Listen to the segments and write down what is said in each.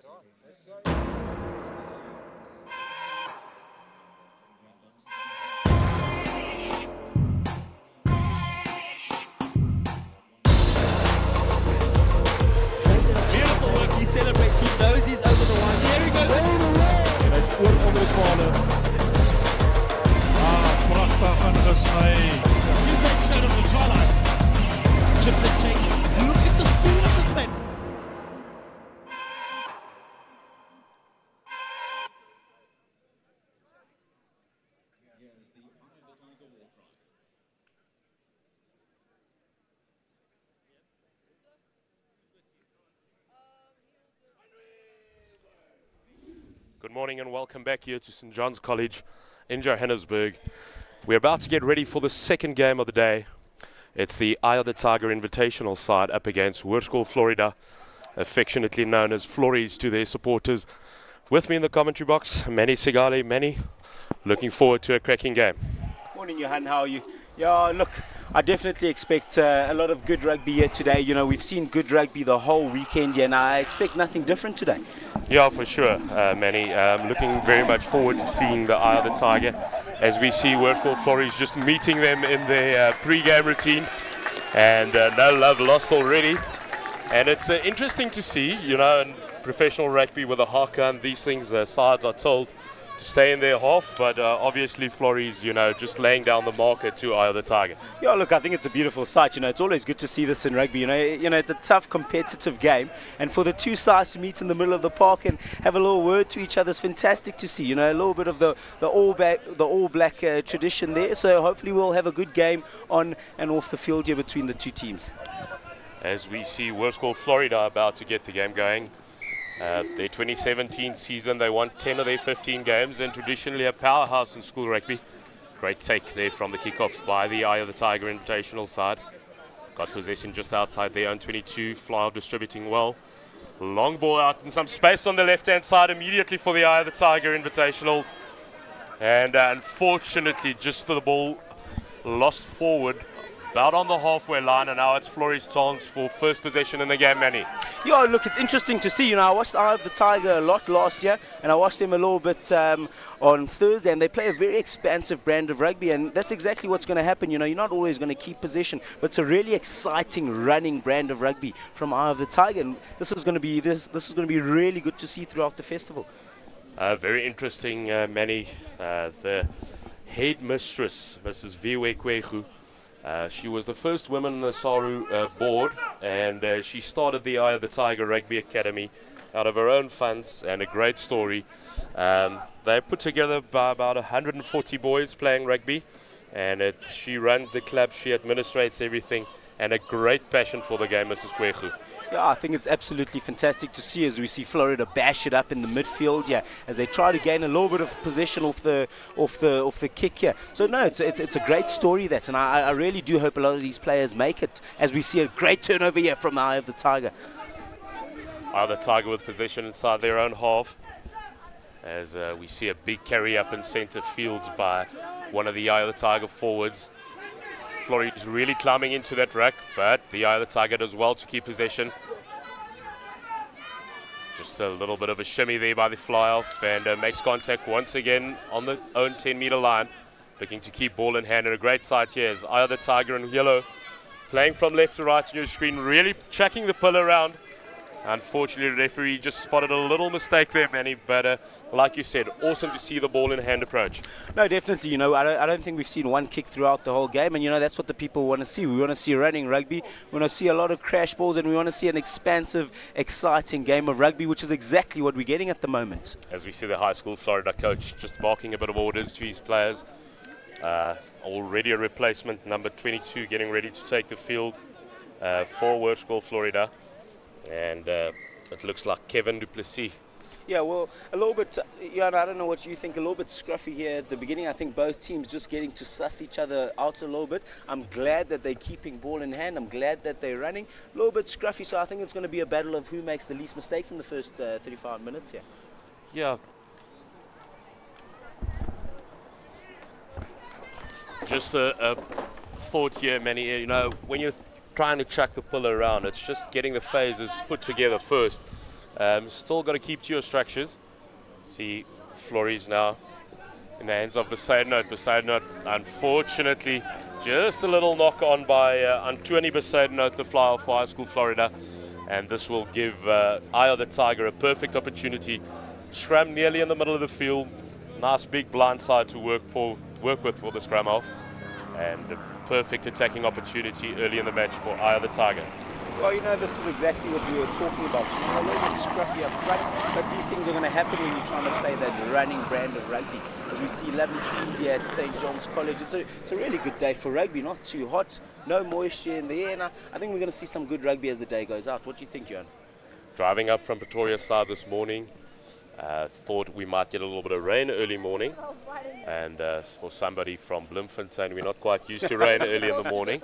Beautiful work, he celebrates, he knows he's over the line. There he goes. Over the corner. Prachtig ingesny. He's going straight on the try line. Chips and take. Look at the speed of this man. Good morning and welcome back here to St. John's College in Johannesburg. We're about to get ready for the second game of the day. It's the Eye of the Tiger Invitational side up against Hoërkool Florida, affectionately known as Flories to their supporters. With me in the commentary box, Manny Sigale. Manny, looking forward to a cracking game. Morning, Johan. How are you? Yeah, look, I definitely expect a lot of good rugby here today. You know, we've seen good rugby the whole weekend here, and I expect nothing different today. Yeah, for sure, Manny. Looking very much forward to seeing the Eye of the Tiger as we see Hoërkool Flories just meeting them in their pre-game routine. And no love lost already. And it's interesting to see, you know, in professional rugby with a haka and these things, sides are told to stay in their half, but obviously Flories, you know, just laying down the marker to Eye of the Tiger. Yeah, look, I think it's a beautiful sight. You know, it's always good to see this in rugby. You know, it's a tough, competitive game, and for the two sides to meet in the middle of the park and have a little word to each other is fantastic to see. You know, a little bit of the all black tradition there. So hopefully we'll have a good game on and off the field here between the two teams. As we see Hoërkool Florida about to get the game going. Their 2017 season, they won 10 of their 15 games and traditionally a powerhouse in school rugby. Great take there from the kickoff by the Eye of the Tiger Invitational side. Got possession just outside their own 22, fly-off distributing well. Long ball out and some space on the left-hand side immediately for the Eye of the Tiger Invitational. And unfortunately, just the ball lost forward. About on the halfway line, and now it's Flories' chance for first possession in the game, Manny. Yeah, look, it's interesting to see. You know, I watched Eye of the Tiger a lot last year, and I watched them a little bit on Thursday, and they play a very expansive brand of rugby, and that's exactly what's going to happen. You know, you're not always going to keep possession, but it's a really exciting running brand of rugby from Eye of the Tiger, and this is going to be really good to see throughout the festival. Very interesting, Manny. The headmistress, Mrs. Viwe Kwegu. She was the first woman on the SARU board, and she started the Eye of the Tiger Rugby Academy out of her own funds, and a great story. They put together by about 140 boys playing rugby, and she runs the club, she administrates everything, and a great passion for the game, Mrs. Kwegu. Yeah, I think it's absolutely fantastic to see as we see Florida bash it up in the midfield, yeah, as they try to gain a little bit of possession off the kick here. So no, it's a great story that, and I really do hope a lot of these players make it as we see a great turnover here from the Eye of the Tiger. Eye of the Tiger with possession inside their own half, as we see a big carry up in centre field by one of the Eye of the Tiger forwards. Flories really climbing into that ruck, but the Eye of the Tiger does well to keep possession. Just a little bit of a shimmy there by the fly-off, and makes contact once again on the own 10-meter line. Looking to keep ball in hand, and a great sight here is Eye of the Tiger in yellow, playing from left to right on your screen, really tracking the pull around. Unfortunately, the referee just spotted a little mistake there, Manny, but like you said, awesome to see the ball in hand approach. No, definitely. You know, I don't think we've seen one kick throughout the whole game, and you know that's what the people want to see. We want to see running rugby. We want to see a lot of crash balls, and we want to see an expansive, exciting game of rugby, which is exactly what we're getting at the moment. As we see the Hoërkool Florida coach just barking a bit of orders to his players. Already a replacement, number 22, getting ready to take the field for Hoërkool Florida. And it looks like Kevin du Plessis. Yeah, well, a little bit, yeah, I don't know what you think, a little bit scruffy here at the beginning. I think both teams just getting to suss each other out a little bit. I'm glad that they're keeping ball in hand. I'm glad that they're running. A little bit scruffy, so I think it's going to be a battle of who makes the least mistakes in the first 35 minutes here. Yeah. Just a thought here, Manny. You know, when you're trying to chuck the pull around, it's just getting the phases put together first. Still got to keep to your structures. See, Florries now in the hands of Besaidnout. Besaidnout, unfortunately, just a little knock on by Antoni Besaidnout, the fly off for High School Florida. And this will give Eye of the Tiger a perfect opportunity. Scrum nearly in the middle of the field. Nice big blind side to work with for the scrum off. And a perfect attacking opportunity early in the match for Eye of the Tiger. Well, you know, this is exactly what we were talking about. You know, a little bit scruffy up front, but these things are going to happen when you're trying to play that running brand of rugby. As we see lovely scenes here at St. John's College. It's a really good day for rugby, not too hot, no moisture in the air. And I think we're going to see some good rugby as the day goes out. What do you think, Johan? Driving up from Pretoria side this morning, thought we might get a little bit of rain early morning. And for somebody from Bloemfontein, we're not quite used to rain early in the morning.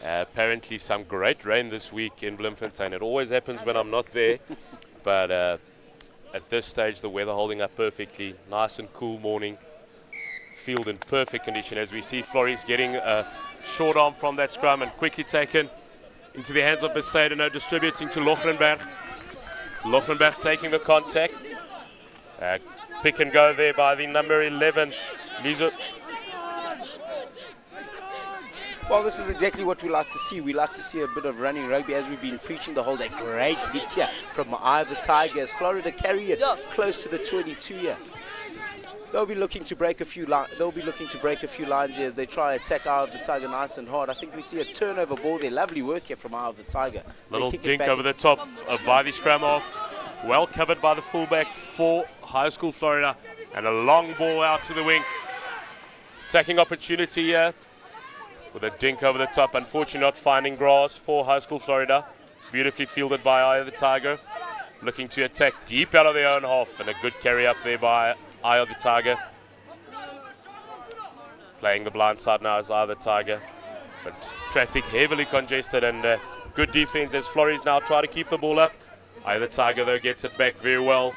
Apparently some great rain this week in Bloemfontein. It always happens when I'm not there, but at this stage the weather holding up perfectly. Nice and cool morning. Field in perfect condition as we see Florries getting a short arm from that scrum and quickly taken into the hands of Besaidnout, distributing to Lochrenberg. Lochrenberg taking the contact. Pick and go there by the number 11, Lizo. Well, this is exactly what we like to see. We like to see a bit of running rugby as we've been preaching the whole day. Great hit here from Eye of the Tigers. Florida carry it close to the 22 here. They'll be looking to break a few lines here as they try to attack Eye of the Tiger nice and hard. I think we see a turnover ball there. Lovely work here from Eye of the Tiger. Little dink over the top by the scrum off. Well covered by the fullback for High School Florida. And a long ball out to the wing. Attacking opportunity here. With a dink over the top, unfortunately not finding grass for High School Florida. Beautifully fielded by Eye of the Tiger. Looking to attack deep out of their own half, and a good carry up there by Eye of the Tiger. Playing the blind side now as Eye of the Tiger. But traffic heavily congested and good defense as Florries now try to keep the ball up. Eye of the Tiger though gets it back very well.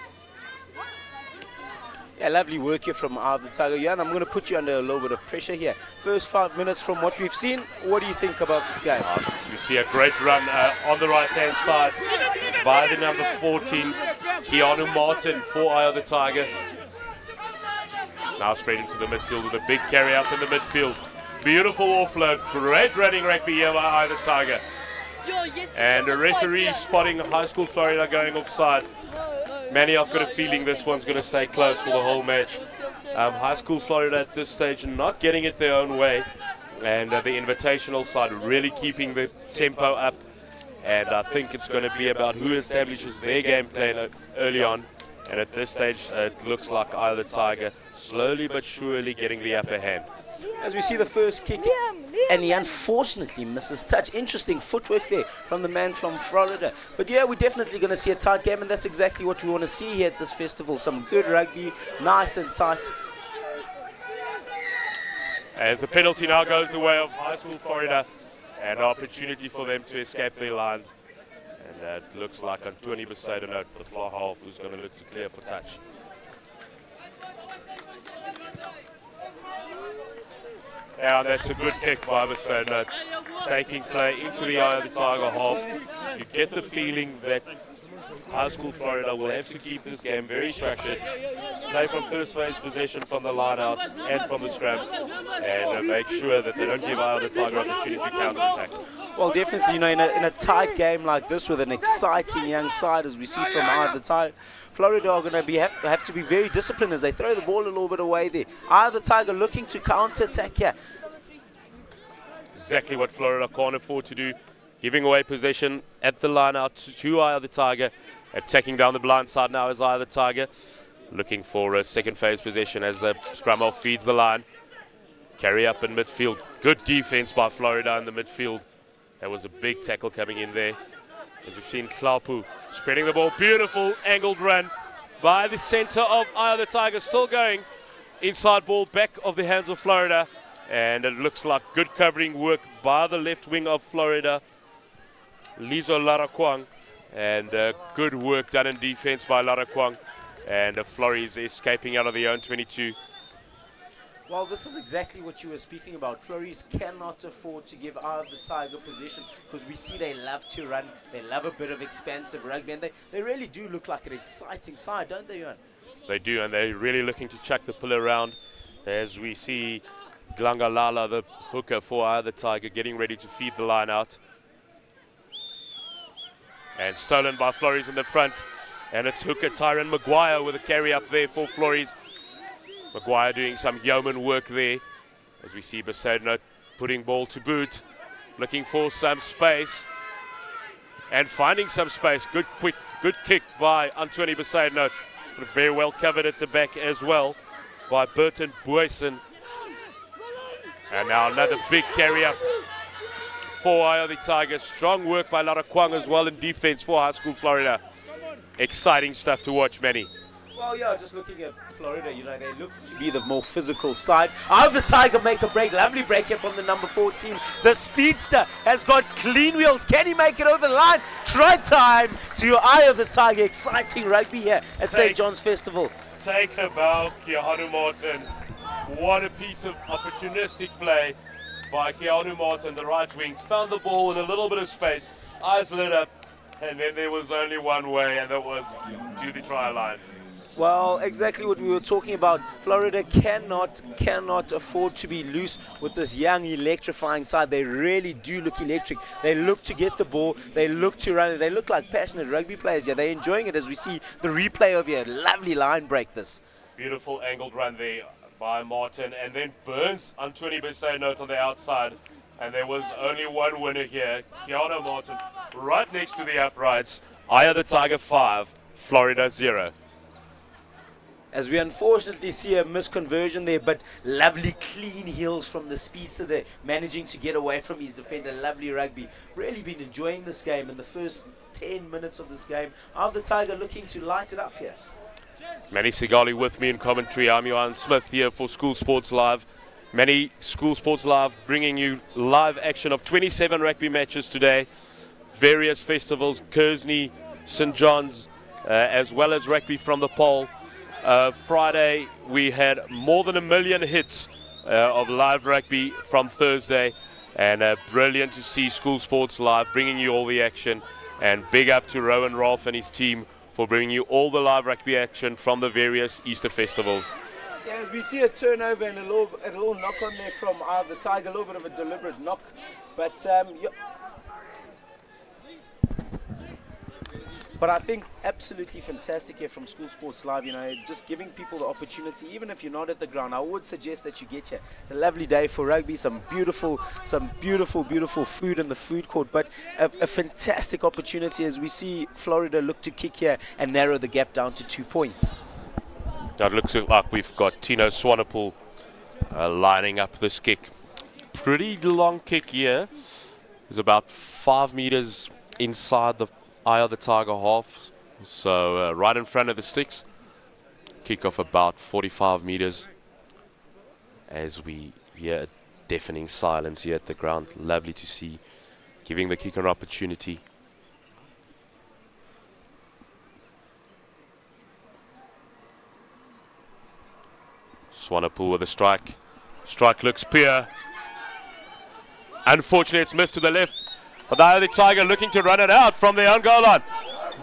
Yeah, lovely work here from Eye of the Tiger. Jan, I'm going to put you under a little bit of pressure here. First 5 minutes from what we've seen, what do you think about this game? You see a great run on the right-hand side by the number 14, Keanu Martin for Eye of the Tiger. Now spread into the midfield with a big carry up in the midfield. Beautiful offload, great running rugby here by Eye of the Tiger. And a referee spotting High School Florida going offside. Manny, I've got a feeling this one's going to stay close for the whole match. High School Florida at this stage not getting it their own way. And the invitational side really keeping the tempo up. And I think it's going to be about who establishes their game plan early on. And at this stage, it looks like Eye of the Tiger slowly but surely getting the upper hand. As we see the first kick, and he unfortunately misses touch. Interesting footwork there from the man from Florida. But yeah, we're definitely going to see a tight game, and that's exactly what we want to see here at this festival. Some good rugby, nice and tight. As the penalty now goes the way of High School Florida, and an opportunity for them to escape their lines. And it looks like Antoni Besaidnout, the fly half, who's going to look to clear for touch. Yeah, that's a good kick by Besaidnout. Taking play into the Eye of the Tiger half. You get the feeling that High School Florida will have to keep this game very structured. Play from first phase possession from the lineouts and from the scrums. And make sure that they don't give Eye of the Tiger opportunity to counter-attack. Well, definitely, you know, in a tight game like this with an exciting young side, as we see from Eye of the Tiger, Florida are going to have to be very disciplined as they throw the ball a little bit away there. Eye of the Tiger looking to counter-attack here. Exactly what Florida can't afford to do. Giving away possession at the line out to Eye of the Tiger. Attacking down the blind side now is Eye of the Tiger. Looking for a second phase possession as the scrum off feeds the line. Carry up in midfield. Good defense by Florida in the midfield. There was a big tackle coming in there. As we've seen Klapu spreading the ball. Beautiful angled run by the center of Eye of the Tiger. Still going. Inside ball back of the hands of Florida. And it looks like good covering work by the left wing of Florida. Lizo Larakwang. And good work done in defense by Larakwang. And Florries escaping out of the own 22. Well, this is exactly what you were speaking about. Flores cannot afford to give Eye of the Tiger position because we see they love to run. They love a bit of expansive rugby, and they really do look like an exciting side, don't they, Johan? They do, and they're really looking to chuck the pillar around as we see Glangalala, the hooker for Eye of the Tiger, getting ready to feed the line out. And stolen by Flores in the front. And it's hooker Tyron Maguire with a carry up there for Flores. Maguire doing some yeoman work there. As we see Besaidnout putting ball to boot. Looking for some space. And finding some space. Good kick by Anthony Besaidnout. Very well covered at the back as well by Burton Boyson. And now another big carry up for Eye of the Tiger. Strong work by Lara Kwang as well in defense for Hoërkool Florida. Exciting stuff to watch, Manny. Well, yeah, just looking at Florida, you know, they look to be the more physical side. Eye of the Tiger make a break. Lovely break here from the number 14. The speedster has got clean wheels. Can he make it over the line? Try time to Eye of the Tiger. Exciting rugby here at St. John's Festival. Take the bow, Keanu Martin. What a piece of opportunistic play by Keanu Martin, the right wing. Found the ball in a little bit of space. Eyes lit up. And then there was only one way, and that was to the try line. Well, exactly what we were talking about. Florida cannot afford to be loose with this young, electrifying side. They really do look electric. They look to get the ball. They look to run it. They look like passionate rugby players. Yeah, they're enjoying it as we see the replay of here. Lovely line break this. Beautiful angled run there by Martin, and then Burns on 20% note on the outside. And there was only one winner here, Keanu Martin, right next to the uprights. Eye of the Tiger 5, Florida 0. As we unfortunately see a misconversion there, but lovely clean heels from the speedster there, managing to get away from his defender. Lovely rugby. Really been enjoying this game in the first 10 minutes of this game. Eye of the Tiger looking to light it up here. Manny Sigali with me in commentary. I'm Johan Smith here for School Sports Live. Manny, School Sports Live bringing you live action of 27 rugby matches today. Various festivals, Kersney, St. John's, as well as rugby from the pole. Friday, we had more than 1 million hits of live rugby from Thursday. And brilliant to see School Sports Live bringing you all the action. And big up to Rowan Rolfe and his team for bringing you all the live rugby action from the various Easter festivals. Yeah, as we see a turnover and a little knock on there from Eye of the Tiger, a little bit of a deliberate knock. But I think absolutely fantastic here from School Sports Live, you know, just giving people the opportunity, even if you're not at the ground. I would suggest that you get here. It's a lovely day for rugby, some beautiful food in the food court, but a fantastic opportunity as we see Florida look to kick here and narrow the gap down to 2 points. Now it looks like we've got Tino Swanepoel lining up this kick. Pretty long kick here. It's about 5 meters inside the Eye of the Tiger half. So right in front of the sticks. Kick off about 45 meters. As we hear a deafening silence here at the ground. Lovely to see. Giving the kicker an opportunity. Swanepoel with a strike. Strike looks pure. Unfortunately, it's missed to the left. But the Eye of the Tiger looking to run it out from the own goal line.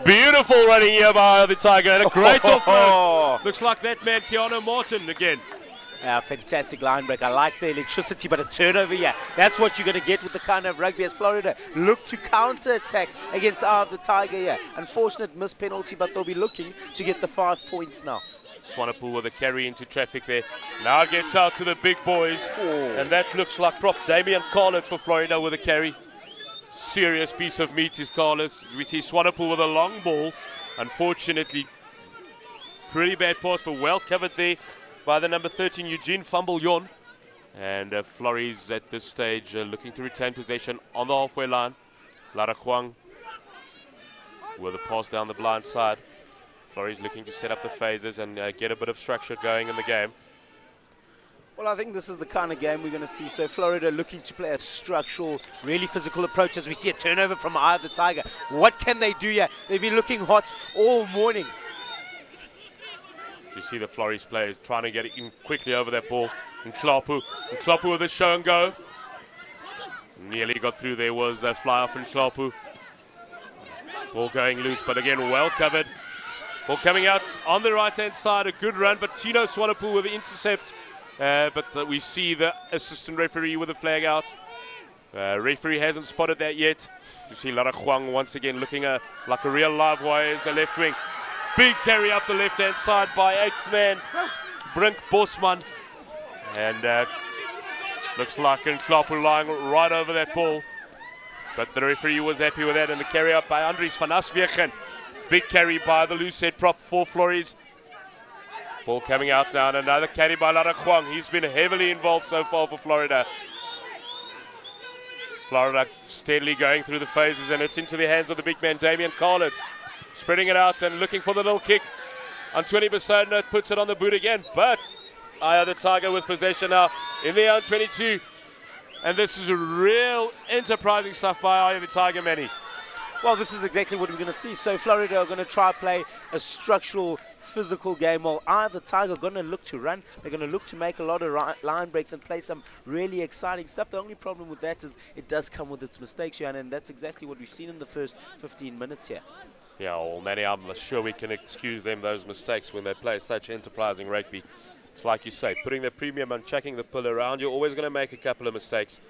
Beautiful running here by Eye of the Tiger. And a great offload. Looks like that man, Keanu Martin, again. Yeah, fantastic line break. I like the electricity, but a turnover here. That's what you're going to get with the kind of rugby as Florida look to counter-attack against Eye of the Tiger here. Unfortunate missed penalty, but they'll be looking to get the 5 points now. Swanepoel with a carry into traffic there. Now gets out to the big boys. And that looks like prop. Damian Carlos for Florida with a carry. Serious piece of meat is Carlos. We see Swanepoel with a long ball. Unfortunately, pretty bad pass, but well covered there by the number 13, Eugene Fumble-Yon. And Flores at this stage looking to retain possession on the halfway line. Lara Kwang with a pass down the blind side. Flores looking to set up the phases and get a bit of structure going in the game. Well, I think this is the kind of game we're going to see. So Florida looking to play a structural, really physical approach as we see a turnover from Eye of the Tiger. What can they do here? They've been looking hot all morning. You see the Flores players trying to get it in quickly over that ball. And Klapu with a show and go. Nearly got through. There was a fly off in Klapu. Ball going loose, but again, well covered. Ball coming out on the right-hand side. A good run, but Tino Swanepoel with the intercept. But we see the assistant referee with the flag out. Referee hasn't spotted that yet. You see Lara Huang once again looking like a real live wire as the left wing. Big carry up the left-hand side by 8th man, Brink Bosman. And looks like Nklapu lying right over that ball. But the referee was happy with that. And the carry up by Andries van Aswegen. Big carry by the loose head prop for Flores. Ball coming out now, and another carry by Lara Huang. He's been heavily involved so far for Florida. Florida steadily going through the phases, and it's into the hands of the big man, Damian Carlett. Spreading it out and looking for the little kick. Antoni Besodner puts it on the boot again, but Aya the Tiger with possession now in the own 22. And this is real enterprising stuff by Aya the Tiger, Manny. Well, this is exactly what we're going to see. So Florida are going to try play a structural, physical game, while Eye of the Tiger are going to look to run. They're going to look to make a lot of line breaks and play some really exciting stuff. The only problem with that is it does come with its mistakes, Jan, and that's exactly what we've seen in the first 15 minutes here. Yeah, well, Manny, I'm sure we can excuse them those mistakes when they play such enterprising rugby. It's like you say, putting the premium and chucking the pull around, you're always going to make a couple of mistakes,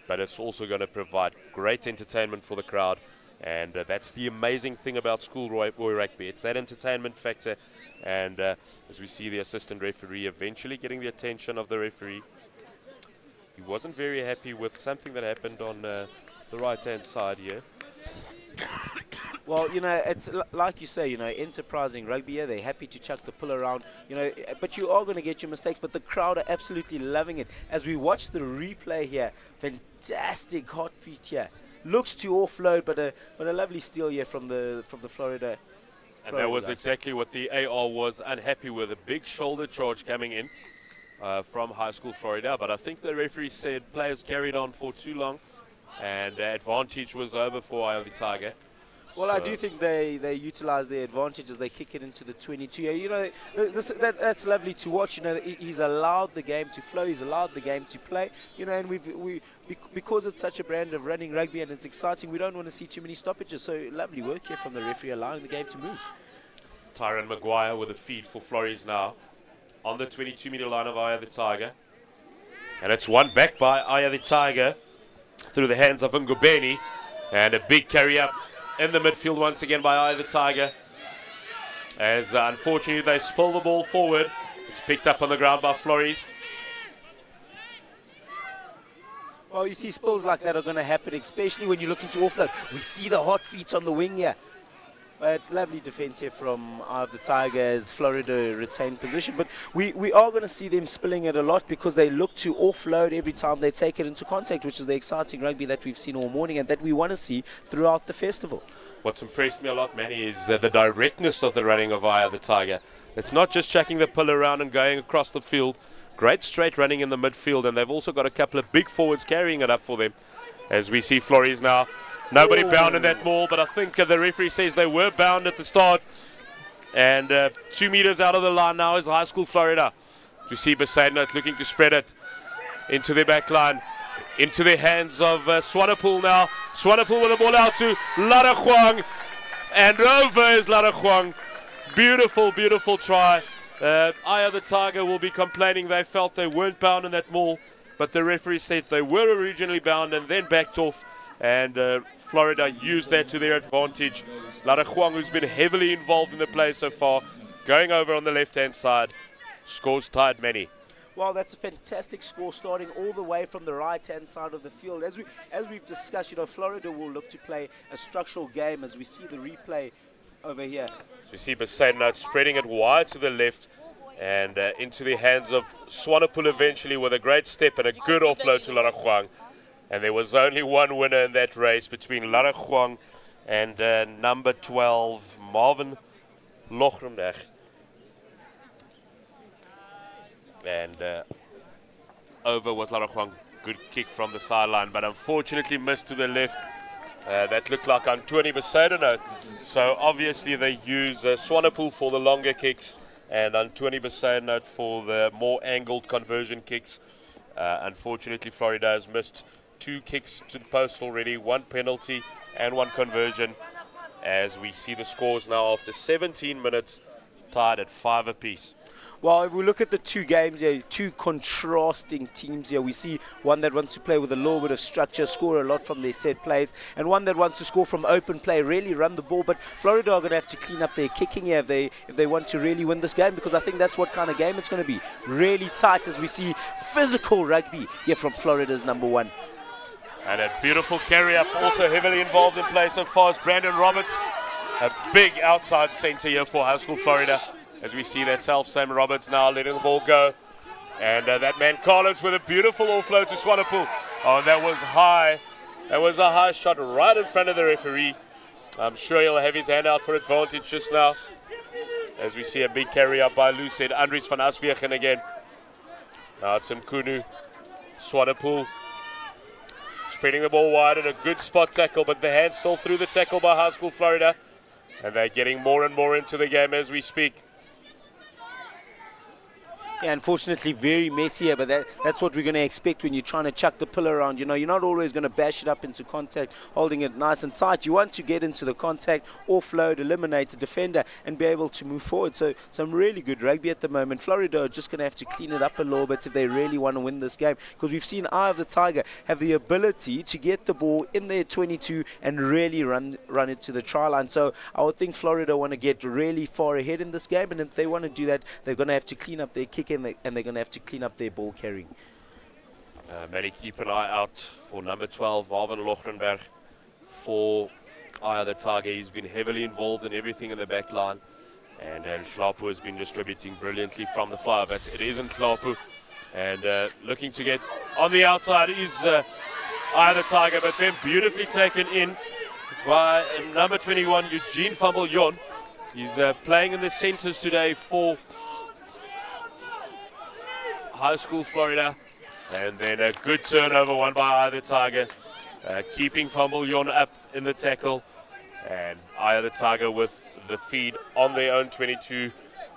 but it's also going to provide great entertainment for the crowd. And that's the amazing thing about schoolboy rugby. It's that entertainment factor. And as we see the assistant referee eventually getting the attention of the referee, he wasn't very happy with something that happened on the right-hand side here. Well, you know, it's like you say, you know, enterprising rugby here. They're happy to chuck the pull around, you know, but you are going to get your mistakes. But the crowd are absolutely loving it. As we watch the replay here, fantastic hot feet here. Looks to offload, but a lovely steal here from the Florida. And that was exactly what the AR was unhappy with. A big shoulder charge coming in from Hoërkool Florida. But I think the referee said players carried on for too long, and the advantage was over for Eye of the Tiger. Well, I do think they utilize their advantage as they kick it into the 22. You know, that's lovely to watch. You know, he's allowed the game to flow. He's allowed the game to play. You know, and because it's such a brand of running rugby and it's exciting, we don't want to see too many stoppages. So lovely work here from the referee, allowing the game to move. Tyron Maguire with a feed for Flores now on the 22-meter line of Eye of the Tiger. And it's one back by Eye of the Tiger through the hands of Ngubeni. And a big carry up in the midfield once again by Eye of the Tiger. As unfortunately they spill the ball forward. It's picked up on the ground by Flores. Well, you see spills like that are going to happen, especially when you're looking to offload. We see the hot feet on the wing here. But lovely defense here from Eye of the Tiger as Florida retain position. But we are going to see them spilling it a lot because they look to offload every time they take it into contact, which is the exciting rugby that we've seen all morning and that we want to see throughout the festival. What's impressed me a lot, Manny, is the directness of the running of Eye of the Tiger. It's not just chucking the pull around and going across the field. Great straight running in the midfield, and they've also got a couple of big forwards carrying it up for them. As we see Flores now. Nobody bound in that ball, but I think the referee says they were bound at the start. And 2 meters out of the line now is Hoërkool Florida. You see Besodner looking to spread it into their back line, into the hands of Swanepoel now. Swanepoel with the ball out to Lara Huang. And over is Lara Huang. Beautiful, beautiful try. Eye of the Tiger will be complaining they felt they weren't bound in that maul, but the referee said they were originally bound and then backed off. And Florida used that to their advantage. Lara Huang, who's been heavily involved in the play so far, going over on the left-hand side, scores tied Manny. Well, that's a fantastic score, starting all the way from the right-hand side of the field. As we've discussed, you know, Florida will look to play a structural game as we see the replay over here. So you see Besodner spreading it wide to the left and into the hands of Swanepoel eventually with a great step and a good offload to Lara Huang. And there was only one winner in that race between Lara Huang and number 12, Marvin Lochremdag. And over was Lara Huang. Good kick from the sideline, but unfortunately missed to the left. That looked like Antoni Besodner. So obviously they use Swanepoel for the longer kicks. and Antoni Besaidnout for the more angled conversion kicks. Unfortunately, Florida has missed 2 kicks to the post already, 1 penalty and 1 conversion, as we see the scores now after 17 minutes, tied at 5 apiece. Well, if we look at the 2 games here, 2 contrasting teams here. We see one that wants to play with a little bit of structure, score a lot from their set plays, and one that wants to score from open play, really run the ball. But Florida are going to have to clean up their kicking here if they want to really win this game, because I think that's what kind of game it's going to be. Really tight, as we see physical rugby here from Florida's number 1. And a beautiful carry-up, also heavily involved in play so far is Brandon Roberts. A big outside centre here for Hoërkool Florida. As we see that self-same Roberts now letting the ball go. And that man Collins with a beautiful offload to Swanepoel. Oh, that was high. That was a high shot right in front of the referee. I'm sure he'll have his hand out for advantage just now. As we see a big carry up by Lucid. Andries van Aswegen again. Now it's Mkunu. Swanepoel spreading the ball wide and a good spot tackle, but the hand still through the tackle by Hoërkool Florida. And they're getting more and more into the game as we speak. Yeah, unfortunately, very messy here, but that's what we're going to expect when you're trying to chuck the pill around. You know, you're not always going to bash it up into contact, holding it nice and tight. You want to get into the contact, offload, eliminate a defender, and be able to move forward. So some really good rugby at the moment. Florida are just going to have to clean it up a little bit if they really want to win this game, because we've seen Eye of the Tiger have the ability to get the ball in their 22 and really run it to the try line. So I would think Florida want to get really far ahead in this game, and if they want to do that, they're going to have to clean up their kick and they're going to have to clean up their ball carrying. Maybe keep an eye out for number 12, Marvin Lochrenberg, for Eye of the Tiger. He's been heavily involved in everything in the back line, and Hlapu has been distributing brilliantly from the flybacks. It isn't Hlapu, and looking to get on the outside is Eye of the Tiger, but then beautifully taken in by number 21, Eugene Fambiljon. He's playing in the centers today for Hoërkool Florida, and then a good turnover won by Eye of the Tiger, keeping Fambiljon up in the tackle, and Eye of the Tiger with the feed on their own 22.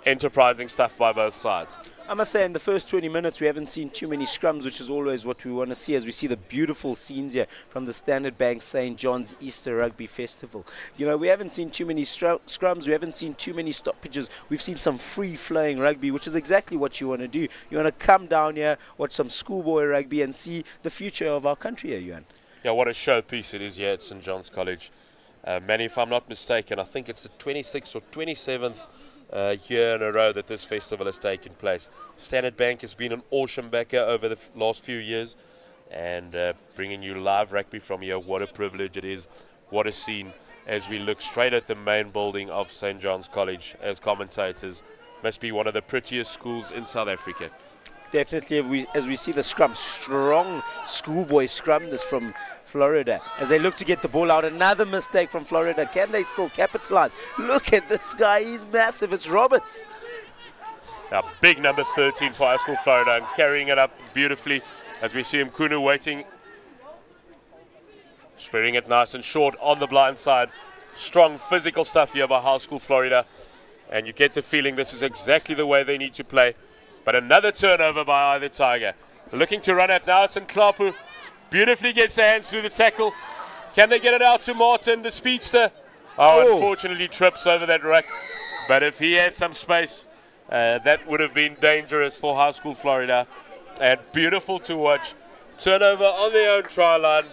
Enterprising stuff by both sides. I must say, in the first 20 minutes, we haven't seen too many scrums, which is always what we want to see, as we see the beautiful scenes here from the Standard Bank St. John's Easter Rugby Festival. You know, we haven't seen too many scrums, we haven't seen too many stoppages. We've seen some free-flowing rugby, which is exactly what you want to do. You want to come down here, watch some schoolboy rugby, and see the future of our country here, Johan. Yeah, what a showpiece it is here at St. John's College. Manny, if I'm not mistaken, I think it's the 26th or 27th year in a row that this festival has taken place. Standard Bank has been an awesome backer over the last few years, and bringing you live rugby from here, what a privilege it is, what a scene, as we look straight at the main building of St. John's College as commentators. Must be one of the prettiest schools in South Africa. Definitely, as we see the scrum, strong schoolboy scrum this from Florida, as they look to get the ball out. Another mistake from Florida. Can they still capitalize? Look at this guy, he's massive. It's Roberts. Now, big number 13 for Hoërkool Florida, and carrying it up beautifully as we see Mkunu waiting, spreading it nice and short on the blind side. Strong physical stuff here by Hoërkool Florida, and you get the feeling this is exactly the way they need to play. But another turnover by Eye of the Tiger. Looking to run it now, it's Hlapu. Beautifully gets the hands through the tackle. Can they get it out to Martin, the speedster? Oh, unfortunately trips over that rack. But if he had some space, that would have been dangerous for Hoërkool Florida. And beautiful to watch. Turnover on their own try line.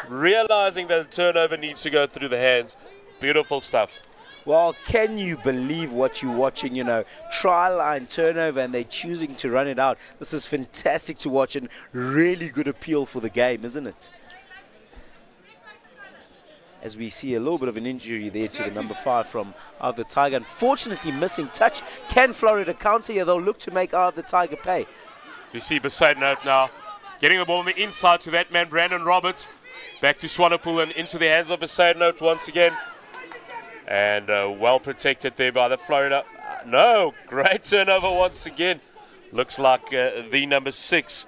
Realizing that the turnover needs to go through the hands. Beautiful stuff. Well, can you believe what you're watching? You know, try line turnover, and they're choosing to run it out. This is fantastic to watch, and really good appeal for the game, isn't it? As we see a little bit of an injury there to the number 5 from Eye of the Tiger. Unfortunately, missing touch. Can Florida counter here? They'll look to make Eye of the Tiger pay. You see Besaidnout now getting the ball on the inside to that man, Brandon Roberts. Back to Swanepoel and into the hands of Besaidnout once again. And well protected there by the Florida. No, great turnover once again. Looks like the number 6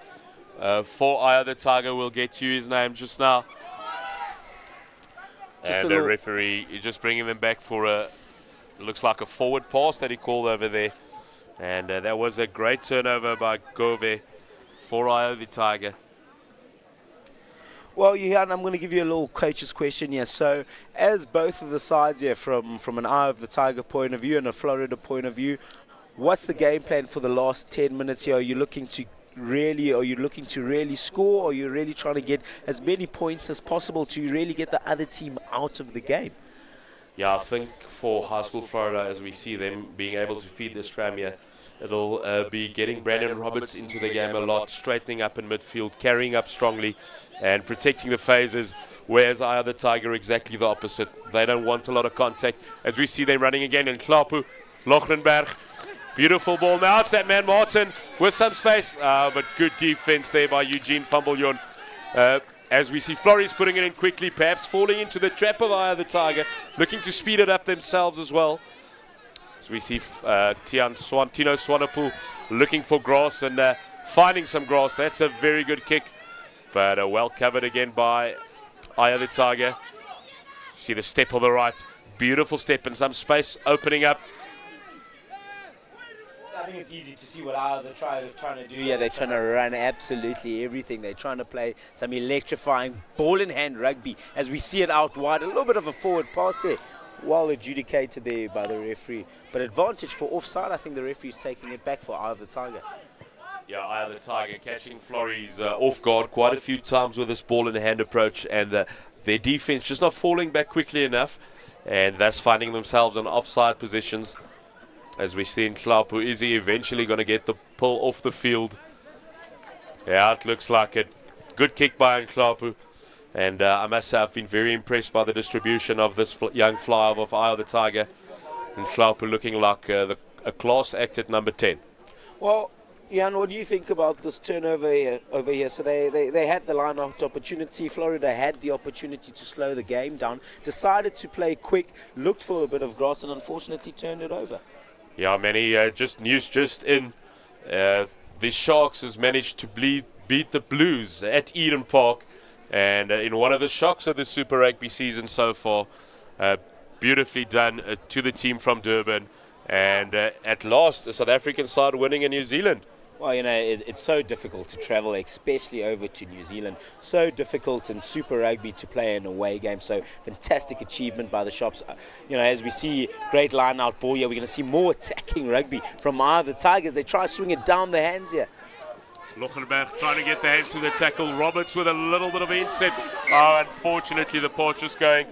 for Eye of the Tiger will get you his name just now. And the referee is just bringing them back for a, looks like a forward pass that he called over there. And that was a great turnover by Gove for Eye of the Tiger. Well, Johan, I'm going to give you a little coach's question here. So, as both of the sides here, from an Eye of the Tiger point of view and a Florida point of view, what's the game plan for the last 10 minutes here? Are you looking to really score, or are you really trying to get as many points as possible to really get the other team out of the game? Yeah, I think for High School Florida, as we see them being able to feed the scrum here, it'll be getting Brandon Roberts into the game a lot, straightening up in midfield, carrying up strongly, and protecting the phases, whereas Eye of the Tiger exactly the opposite. They don't want a lot of contact, as we see them running again in Klapu, Lochrenberg. Beautiful ball now. It's that man Martin with some space, but good defense there by Eugene Fumblejon. As we see Flores putting it in quickly, perhaps falling into the trap of Eye of the Tiger, looking to speed it up themselves as well. As we see Tino Swanepoel looking for grass and finding some grass. That's a very good kick, but well covered again by Eye of the Tiger. See the step on the right. Beautiful step and some space opening up. I think it's easy to see what Eye of the Tiger are trying to do. Yeah, they're trying to run absolutely everything. They're trying to play some electrifying ball-in-hand rugby as we see it out wide. A little bit of a forward pass there. Well adjudicated there by the referee. But advantage for offside. I think the referee's taking it back for Eye of the Tiger. Yeah, Eye of the Tiger catching Flores off guard quite a few times with this ball-in-hand approach, and their defense just not falling back quickly enough, and thus finding themselves in offside positions. As we see in Klapu, is he eventually going to get the pull off the field? Yeah, it looks like it. Good kick by Klapu. And I must say, I've been very impressed by the distribution of this young flyer of Eye of the Tiger. And Klapu looking like a class act at number 10. Well, Jan, what do you think about this turnover over here? So they had the line-out opportunity. Florida had the opportunity to slow the game down, decided to play quick, looked for a bit of grass, and unfortunately turned it over. Yeah, Manny, news just in. The Sharks has managed to beat the Blues at Eden Park. And in one of the shocks of the Super Rugby season so far, beautifully done to the team from Durban. And at last, the South African side winning in New Zealand. Well, you know, it's so difficult to travel, especially over to New Zealand. So difficult in Super Rugby to play an away game. So fantastic achievement by the Shops. You know, as we see great line-out ball here, we're going to see more attacking rugby from Eye of the Tigers. They try to swing it down the hands here. Lochenberg trying to get the hands to the tackle. Roberts with a little bit of inset. Oh, unfortunately, the pass just going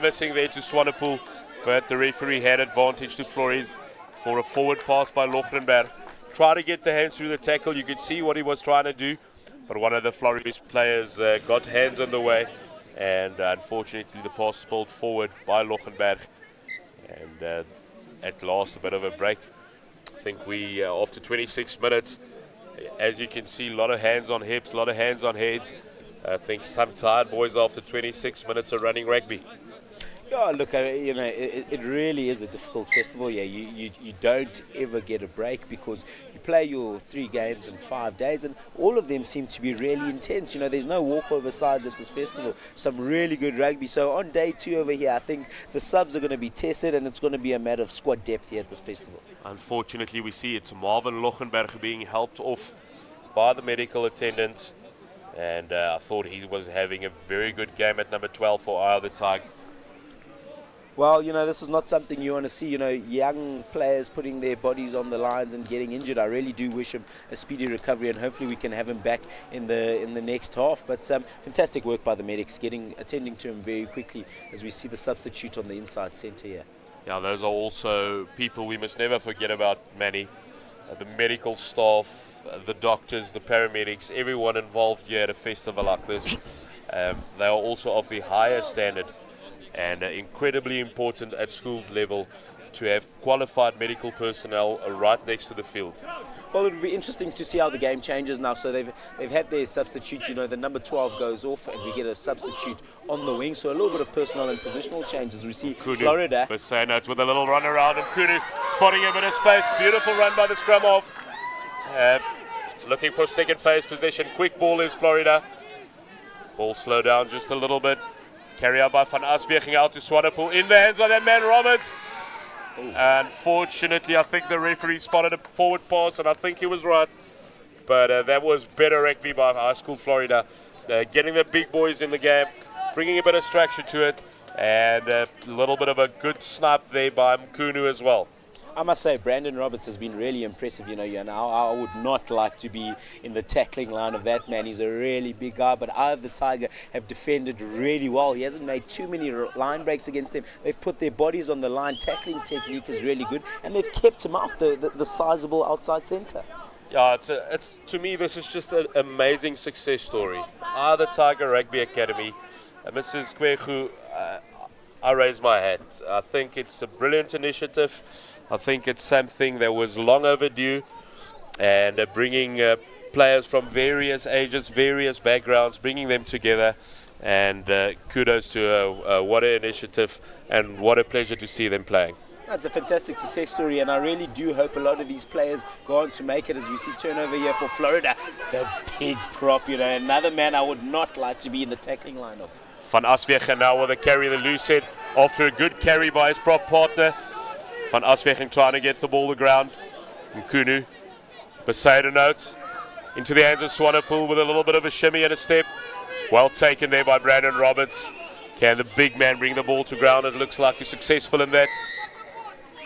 missing there to Swanepoel. But the referee had advantage to Flores for a forward pass by Lochenberg. Try to get the hands through the tackle. You could see what he was trying to do, but one of the Flores players got hands on the way, and unfortunately the pass spilled forward by Lochenberg. And at last, a bit of a break. I think we, after 26 minutes, as you can see, a lot of hands on hips, a lot of hands on heads. I think some tired boys after 26 minutes of running rugby. Yeah, look, you know, it really is a difficult festival. Yeah, you don't ever get a break because you play your 3 games in 5 days, and all of them seem to be really intense. You know, there's no walkover sides at this festival. Some really good rugby. So on day 2 over here, I think the subs are going to be tested, and it's going to be a matter of squad depth here at this festival. Unfortunately, we see it's Marvin Lochenberg being helped off by the medical attendants, and I thought he was having a very good game at number 12 for Eye of the Tiger. Well, you know, this is not something you want to see, you know, young players putting their bodies on the lines and getting injured. I really do wish him a speedy recovery, and hopefully we can have him back in the next half. But fantastic work by the medics, attending to him very quickly as we see the substitute on the inside centre here. Yeah, those are also people we must never forget about, Manny. The medical staff, the doctors, the paramedics, everyone involved here at a festival like this. They are also of the highest standard. And incredibly important at schools level to have qualified medical personnel right next to the field. Well, it'll be interesting to see how the game changes now. So they've had their substitute, you know, the number 12 goes off and we get a substitute on the wing. So a little bit of personnel and positional changes. We see Kunu, Florida. Bassanat with a little run around, and Kunu spotting a bit of space. Beautiful run by the scrum half. Looking for second phase position. Quick ball is Florida. Ball slow down just a little bit. Carry out by Van Asweging out to Swanepoel. In the hands of that man Roberts. Unfortunately, I think the referee spotted a forward pass, and I think he was right. But that was better rugby by High School Florida, getting the big boys in the game, bringing a bit of structure to it, and a little bit of a good snipe there by Mkunu as well. I must say, Brandon Roberts has been really impressive. You know, I would not like to be in the tackling line of that man. He's a really big guy, but Eye of the Tiger have defended really well. He hasn't made too many line breaks against them. They've put their bodies on the line. Tackling technique is really good, and they've kept him out, the sizable outside centre. Yeah, it's to me, this is just an amazing success story. Eye of the Tiger Rugby Academy, Mrs. Kwehu, I raise my hat. I think it's a brilliant initiative. I think it's something that was long overdue, and bringing players from various ages, various backgrounds, bringing them together, and kudos to what an initiative, and what a pleasure to see them playing. That's a fantastic success story, and I really do hope a lot of these players go on to make it. As we see turnover here for Florida, the big prop, you know, another man I would not like to be in the tackling line of. Van Aswegen now with a carry the loose head after a good carry by his prop partner. Van Aswegen trying to get the ball to the ground. Mkunu, beside a note, into the hands of Swanepoel with a little bit of a shimmy and a step. Well taken there by Brandon Roberts. Can the big man bring the ball to ground? It looks like he's successful in that.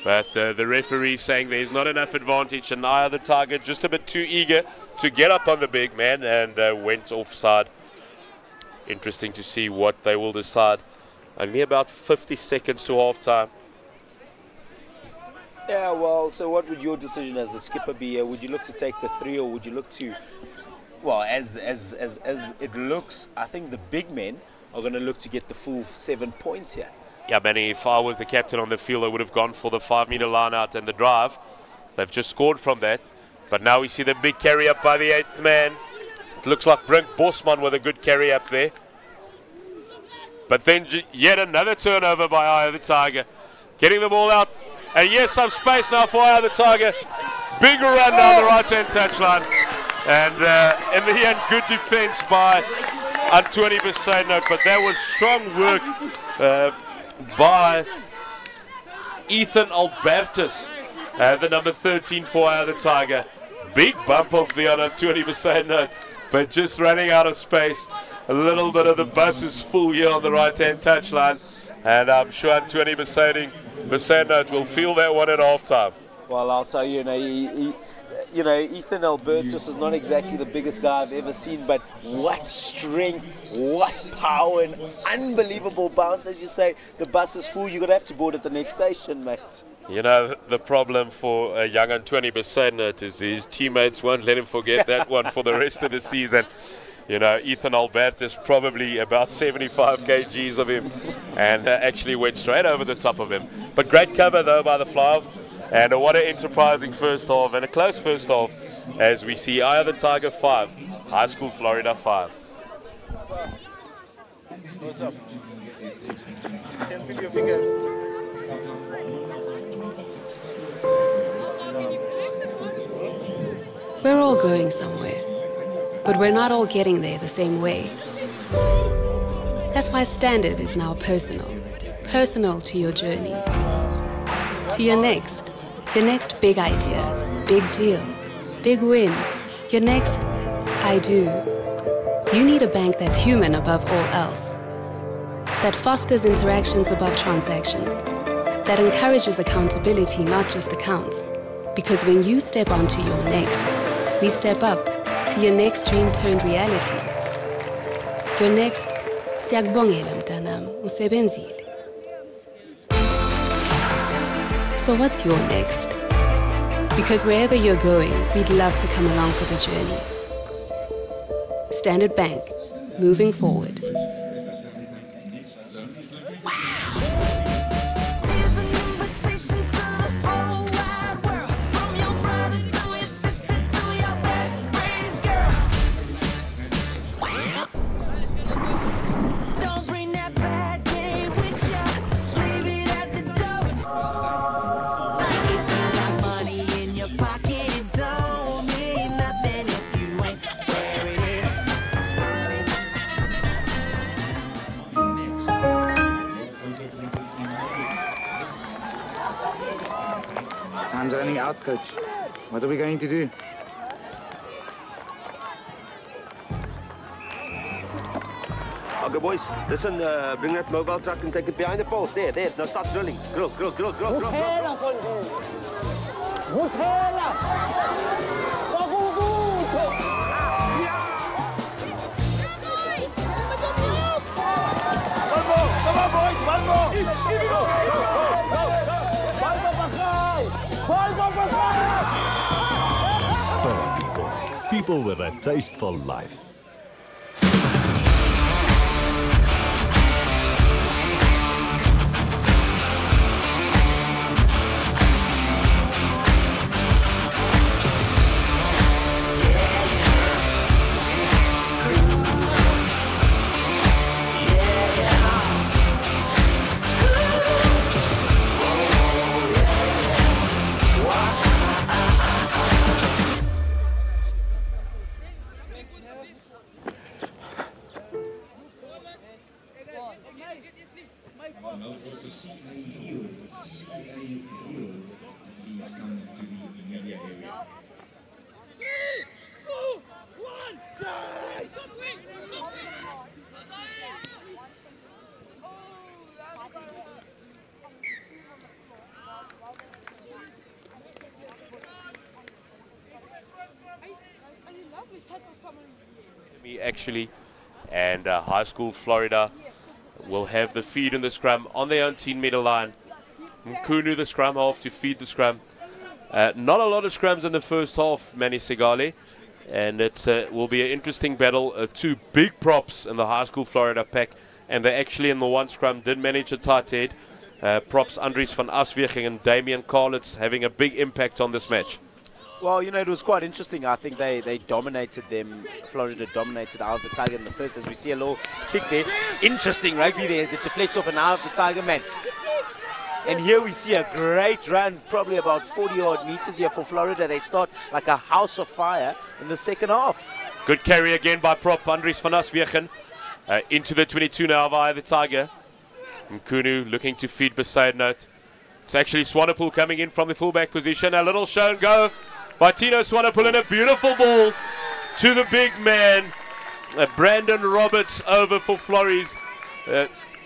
But the referee saying there's not enough advantage, and Eye of the Tiger just a bit too eager to get up on the big man, and went offside. Interesting to see what they will decide. Only about 50 seconds to half-time. Yeah, well, so what would your decision as the skipper be? Would you look to take the 3, or would you look to, well, as it looks, I think the big men are going to look to get the full 7 points here. Yeah, Benny, if I was the captain on the field, I would have gone for the 5-meter line out and the drive. They've just scored from that. But now we see the big carry up by the 8th man. It looks like Brink Bosman with a good carry up there. But then yet another turnover by Eye of the Tiger. Getting the ball out. And yes, some space now for Eye of the Tiger. Big run down the right-hand touchline. And in the end, good defense by Antoni Beseno. But that was strong work by Ethan Albertus, the number 13 for Eye of the Tiger. Big bump off the on Antoni Beseno, but just running out of space. A little bit of the bus is full here on the right-hand touchline, and I'm sure Antoni Beseno will feel that one at half-time. Well, I'll tell you, Ethan Albertus is not exactly the biggest guy I've ever seen, but what strength, what power, and unbelievable bounce. As you say, the bus is full. You're going to have to board at the next station, mate. You know, the problem for young Antoni Beseno is his teammates won't let him forget that one for the rest of the season. You know, Ethan Albertus probably about 75 kgs of him, and actually went straight over the top of him. But great cover, though, by the fly. And what an enterprising first half, and a close first half, as we see Eye of the Tiger 5, High School Florida 5. What's up? Can't feel your fingers. We're all going somewhere, but we're not all getting there the same way. That's why Standard is now personal. Personal to your journey. To your next big idea, big deal, big win, your next I do. You need a bank that's human above all else, that fosters interactions above transactions, that encourages accountability, not just accounts. Because when you step onto your next, we step up to your next dream turned reality. Your next, siyakubongela mntanam, usebenzile. So what's your next? Because wherever you're going, we'd love to come along for the journey. Standard Bank, moving forward. Time's running out, coach. What are we going to do? Okay, boys, listen, bring that mobile truck and take it behind the post. There. Now start drilling. Drill. Come on, boys, one more. Spur people with a taste for life. Actually, and High School Florida will have the feed in the scrum on their own 10-meter line. Nkunu, the scrum half, to feed the scrum. Not a lot of scrums in the first half, Manny Segale, and it will be an interesting battle. Two big props in the High School Florida pack, and they actually in the one scrum did manage a tight head. Props Andries van Asweging and Damian Carlitz having a big impact on this match. Well, you know, it was quite interesting. I think they dominated them. Florida dominated Eye of the Tiger in the first, as we see a little kick there. Interesting rugby there as it deflects off an Eye of the Tiger man. And here we see a great run, probably about 40-odd meters here for Florida. They start like a house of fire in the second half. Good carry again by prop Andries van Asweging into the 22 now of Eye of the Tiger. Nkunu looking to feed beside note. It's actually Swanepoel coming in from the fullback position. A little show and go by Tino Swanepoel, and a beautiful ball to the big man. Brandon Roberts over for Florries.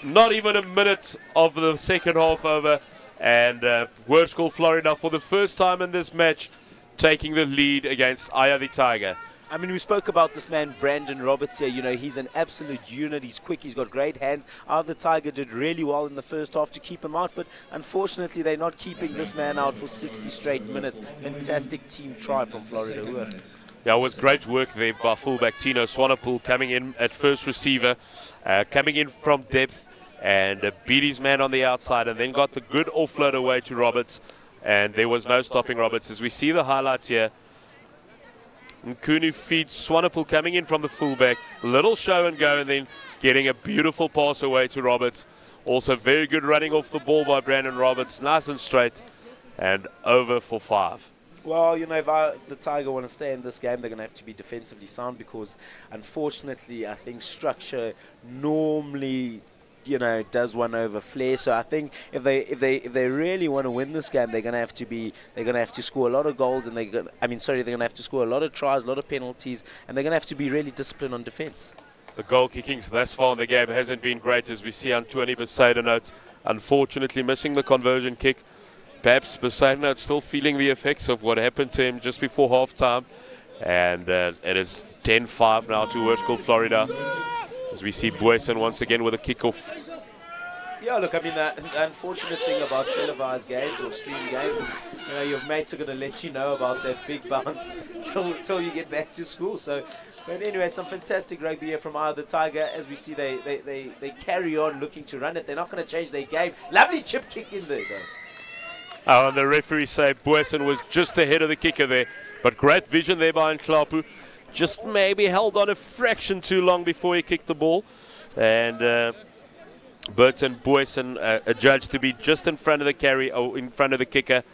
Not even a minute of the second half over. And Hoërkool Florida for the first time in this match taking the lead against Eye of the Tiger. I mean, we spoke about this man, Brandon Roberts here. You know, he's an absolute unit. He's quick. He's got great hands. Eye of the Tiger did really well in the first half to keep him out, but unfortunately, they're not keeping this man out for 60 straight minutes. Fantastic team try from Florida. Yeah, it was great work there by fullback Tino Swanepoel coming in at first receiver, coming in from depth and beat his man on the outside, and then got the good offload away to Roberts, and there was no stopping Roberts. As we see the highlights here, Nkunu feeds Swanepoel coming in from the fullback. Little show and go, and then getting a beautiful pass away to Roberts. Also very good running off the ball by Brandon Roberts. Nice and straight, and over for 5. Well, you know, if the Tiger want to stay in this game, they're going to have to be defensively sound, because unfortunately, I think structure normally, you know, does one over flair. So I think if they really want to win this game, they're going to have to score a lot of goals, and they're going to have to score a lot of tries, a lot of penalties, and they're going to have to be really disciplined on defense. The goal kickings thus far in the game hasn't been great, as we see Antoni Besaidenout unfortunately missing the conversion kick. Perhaps Besaidenout still feeling the effects of what happened to him just before half-time. And it is 10-5 now to Hoërkool Florida, as we see Boyson once again with a kickoff. Yeah, look, I mean, the unfortunate thing about televised games or stream games is, you know, your mates are going to let you know about that big bounce till you get back to school. So, but anyway, some fantastic rugby here from Eye of the Tiger. As we see, they carry on looking to run it. They're not going to change their game. Lovely chip kick in there, though. Oh, and the referee say Boyson was just ahead of the kicker there. But great vision there by Nklapu. Just maybe held on a fraction too long before he kicked the ball. And Burton Boyson adjudged to be just in front of the carry, or in front of the kicker,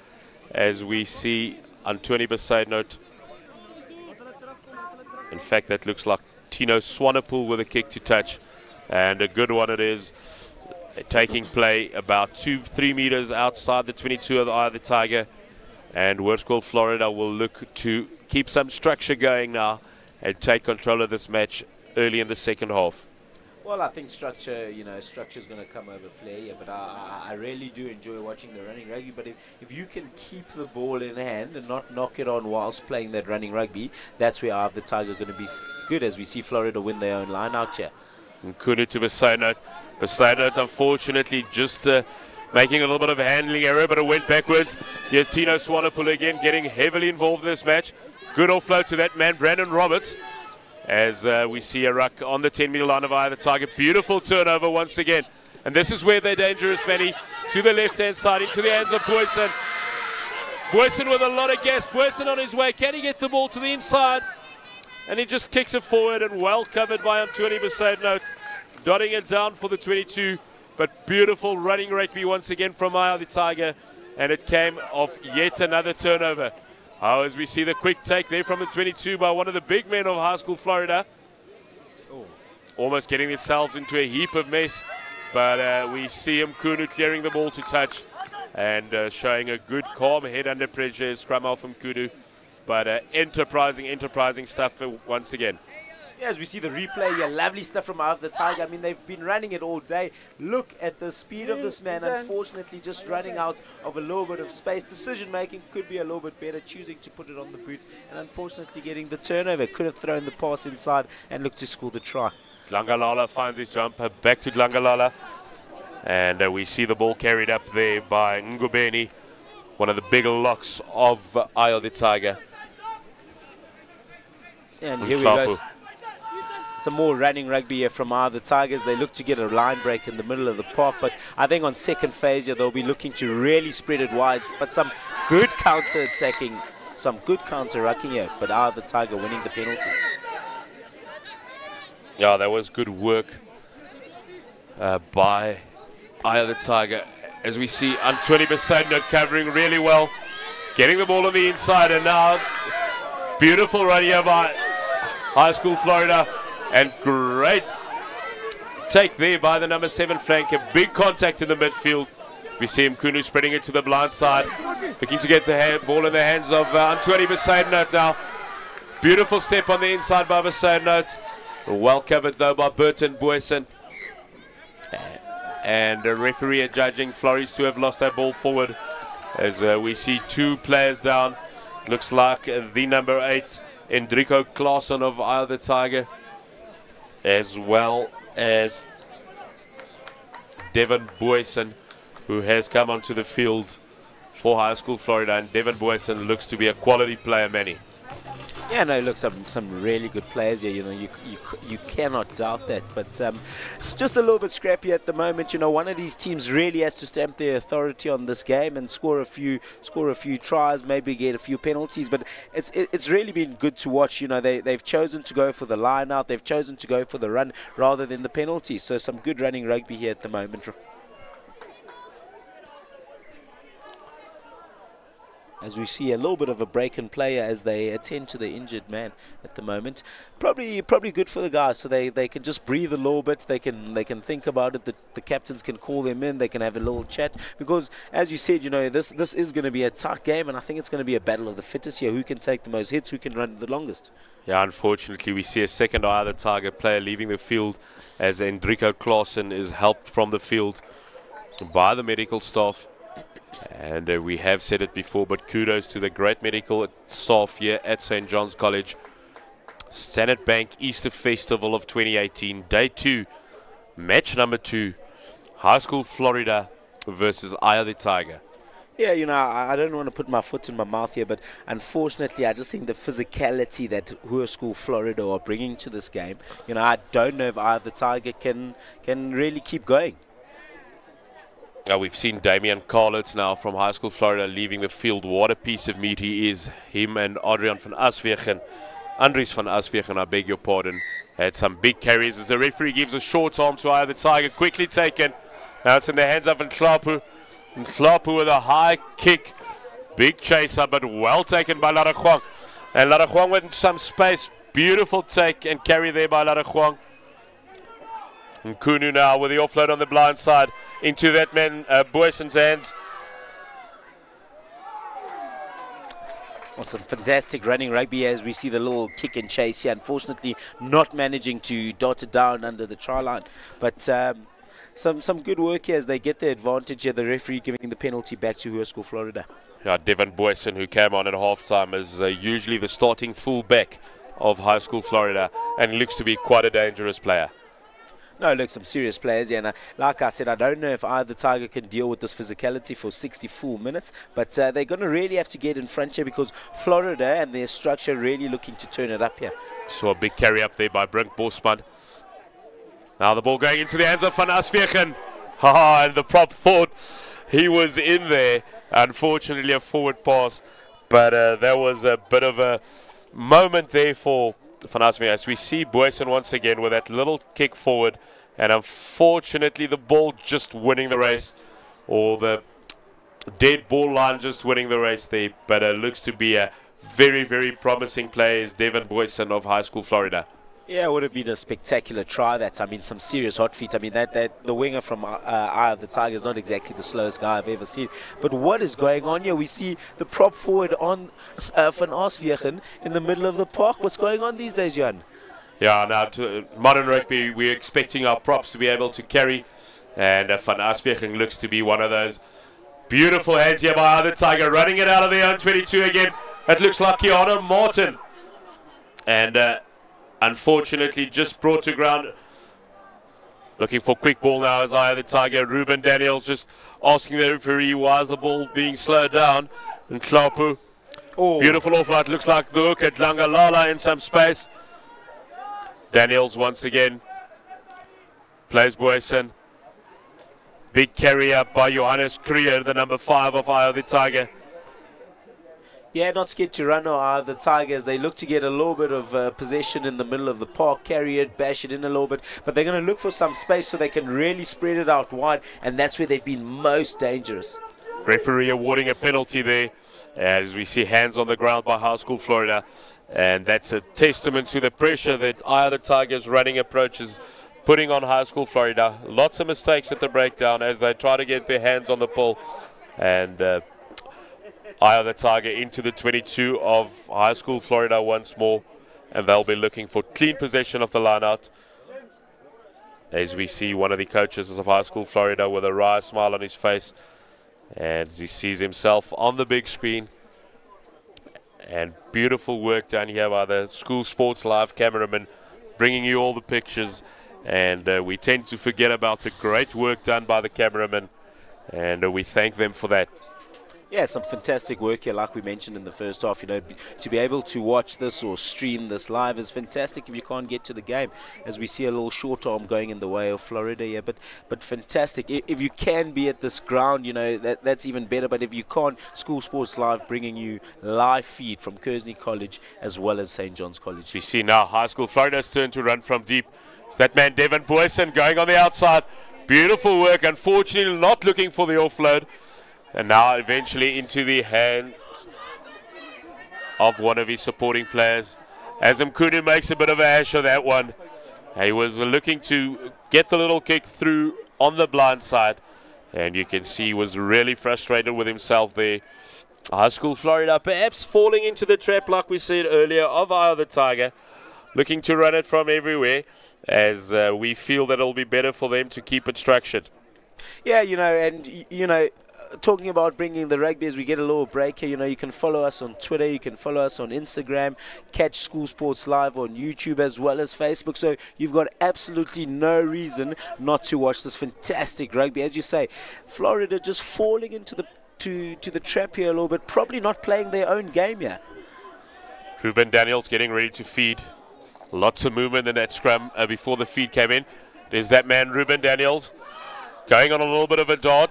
as we see Antoni Besaidenout. In fact, that looks like Tino Swanepoel with a kick to touch. And a good one it is. Taking play about 2-3 meters outside the 22 of the Eye of the Tiger. And Hoërkool Florida will look to keep some structure going now and take control of this match early in the second half. Well, I think structure, structure is going to come over flair, yeah, but I really do enjoy watching the running rugby. But if you can keep the ball in hand and not knock it on whilst playing that running rugby, that's where Eye of the Tiger going to be good, as we see Florida win their own line out here. Nkunu to Besaidnout. Besaidnout, unfortunately, just making a little bit of a handling error, but it went backwards. Here's Tino Swanepoel again, getting heavily involved in this match. Good offload to that man, Brandon Roberts. As we see a ruck on the 10-meter line of Eye of the Tiger. Beautiful turnover once again. And this is where they're dangerous, Manny. To the left-hand side, into the hands of Boyson. Boyson with a lot of gas. Boyson on his way. Can he get the ball to the inside? And he just kicks it forward, and well covered by Antoni Besaidnout. Dotting it down for the 22. But beautiful running rugby once again from Eye of the Tiger. And it came off yet another turnover. As we see the quick take there from the 22 by one of the big men of Hoërkool Florida. Almost getting themselves into a heap of mess. But we see Nkunu clearing the ball to touch. And showing a good calm head under pressure. Scrum off from Nkunu. But enterprising stuff once again. Yeah, as we see the replay here, lovely stuff from Eye of the Tiger. I mean, they've been running it all day. Look at the speed of this man. Unfortunately, just running out of a little bit of space. Decision making could be a little bit better, choosing to put it on the boot, and unfortunately getting the turnover. Could have thrown the pass inside and looked to score the try. Dlangalala finds his jumper, back to Dlangalala. And we see the ball carried up there by Ngubeni, one of the bigger locks of Eye of the Tiger. And here we go. Some more running rugby here from Eye of the Tigers. They look to get a line break in the middle of the park, but I think on second phase here, they'll be looking to really spread it wide. But some good counter-attacking, some good counter-rucking here, but Eye of the Tiger winning the penalty. Yeah, that was good work by Eye of the Tiger. As we see Antoni Besaidnout covering really well, getting the ball on the inside, and now beautiful run here by Hoërkool Florida. And great take there by the number 7 flank. A big contact in the midfield. We see Nkunu spreading it to the blind side. Looking to get the ball in the hands of Antoni Besaidnout now. Beautiful step on the inside by Besaidnout. Well covered though by Burton Boyson. And the referee adjudging Floris to have lost that ball forward. As we see 2 players down. Looks like the number 8, Hendrico Claesson of Eye of the Tiger, as well as Devin Boyson, who has come onto the field for Hoërkool Florida. And Devin Boyson looks to be a quality player, Manny. Yeah, no, look, some really good players here. You cannot doubt that. But just a little bit scrappy at the moment. One of these teams really has to stamp their authority on this game and score a few tries, maybe get a few penalties. But it's really been good to watch. They've chosen to go for the line out. They've chosen to go for the run rather than the penalties. So some good running rugby here at the moment. As we see a little bit of a break in play as they attend to the injured man at the moment. Probably good for the guys, so they can just breathe a little bit. They can think about it. The captains can call them in. They can have a little chat, because as you said, this is going to be a tight game, and I think it's going to be a battle of the fittest here. Who can take the most hits? Who can run the longest? Yeah, unfortunately, we see a second Eye of the Tiger player leaving the field as Hendrico Claesson is helped from the field by the medical staff. And we have said it before, but kudos to the great medical staff here at St. John's College. Standard Bank Easter Festival of 2018, Day 2, match number 2, Hoërkool Florida versus Eye of the Tiger. Yeah, I don't want to put my foot in my mouth here, but unfortunately, I just think the physicality that Hoërkool Florida are bringing to this game, I don't know if Eye of the Tiger can really keep going. We've seen Damian Carlitz now from Hoërkool Florida leaving the field. What a piece of meat he is. Him and Andries van Aswegen, I beg your pardon, had some big carries as the referee gives a short arm to Eye of the Tiger. Quickly taken. Now it's in the hands of Nhlapu. Nhlapu with a high kick. Big chaser, but well taken by Larachwang. And Larachwang went into some space. Beautiful take and carry there by Larachwang. Nkunu now with the offload on the blind side into that man Boyson's hands. Well, some fantastic running rugby as we see the little kick and chase here. Unfortunately, not managing to dot it down under the try line. But some good work here as they get the advantage here. The referee giving the penalty back to Hoërkool Florida. Yeah, Devin Boyson, who came on at halftime, is usually the starting full-back of Hoërkool Florida and looks to be quite a dangerous player. No, look, some serious players here. And like I said, I don't know if either Tiger can deal with this physicality for 60 full minutes, but they're going to really have to get in front here because Florida and their structure really looking to turn it up here. Saw a big carry up there by Brink Bosman. Now the ball going into the hands of Van Aswegen. And the prop thought he was in there. Unfortunately, a forward pass, but there was a bit of a moment there for Van Aswegen as we see Boyson once again with that little kick forward, and unfortunately the ball just winning the race, or the dead ball line just winning the race there, but it looks to be a very, very promising player is Devin Boyson of Hoërkool Florida. Yeah, it would have been a spectacular try. That, I mean, some serious hot feet. I mean, that the winger from Eye of the Tiger is not exactly the slowest guy I've ever seen. But what is going on here? We see the prop forward on Van Aswegen in the middle of the park. What's going on these days, Jan? Yeah, now to modern rugby, we're expecting our props to be able to carry, and Van Aswegen looks to be one of those. Beautiful hands here by Eye of the Tiger, running it out of the own 22 again. It looks like Keanu Martin. And unfortunately, just brought to ground. Looking for quick ball now as Eye of the Tiger. Ruben Daniels just asking the referee why is the ball being slowed down. And Klapu, beautiful offload. Looks like the hook at Langalala in some space. Daniels once again plays Boyson. Big carry up by Johannes Krier, the number 5 of Eye of the Tiger. Yeah, not scared to run or the Tigers. They look to get a little bit of possession in the middle of the park, carry it, bash it in a little bit, but they're going to look for some space so they can really spread it out wide, and that's where they've been most dangerous. Referee awarding a penalty there as we see hands on the ground by Hoërkool Florida, and that's a testament to the pressure that Eye of the Tigers running approach is putting on Hoërkool Florida. Lots of mistakes at the breakdown as they try to get their hands on the ball, and Eye of the Tiger into the 22 of Hoërkool Florida once more, and they'll be looking for clean possession of the line-out. As we see one of the coaches of Hoërkool Florida with a wry smile on his face, and he sees himself on the big screen. And beautiful work done here by the School Sports Live cameraman, bringing you all the pictures. And we tend to forget about the great work done by the cameraman, and we thank them for that. Yeah, some fantastic work here, like we mentioned in the first half. You know, to be able to watch this or stream this live is fantastic if you can't get to the game, as we see a little short arm going in the way of Florida here. But fantastic. If you can be at this ground, you know, that's even better. But if you can't, School Sports Live bringing you live feed from Kearsley College as well as St. John's College. We see now Hoërkool Florida's turn to run from deep. It's that man Devin Boyson going on the outside. Beautiful work. Unfortunately, not looking for the offload. And now eventually into the hands of one of his supporting players. As Mkhunu makes a bit of a hash of that one. He was looking to get the little kick through on the blind side. And you can see he was really frustrated with himself there. Hoërkool Florida perhaps falling into the trap, like we said earlier, of Eye of the Tiger. Looking to run it from everywhere, as we feel that it'll be better for them to keep it structured. Yeah, you know, and, you know, talking about bringing the rugby as we get a little break here, you know, you can follow us on Twitter, you can follow us on Instagram, catch School Sports Live on YouTube as well as Facebook. So you've got absolutely no reason not to watch this fantastic rugby. As you say, Florida just falling into the to the trap here a little bit, probably not playing their own game here. Ruben Daniels getting ready to feed. Lots of movement in that scrum before the feed came in. There's that man Ruben Daniels going on a little bit of a dart,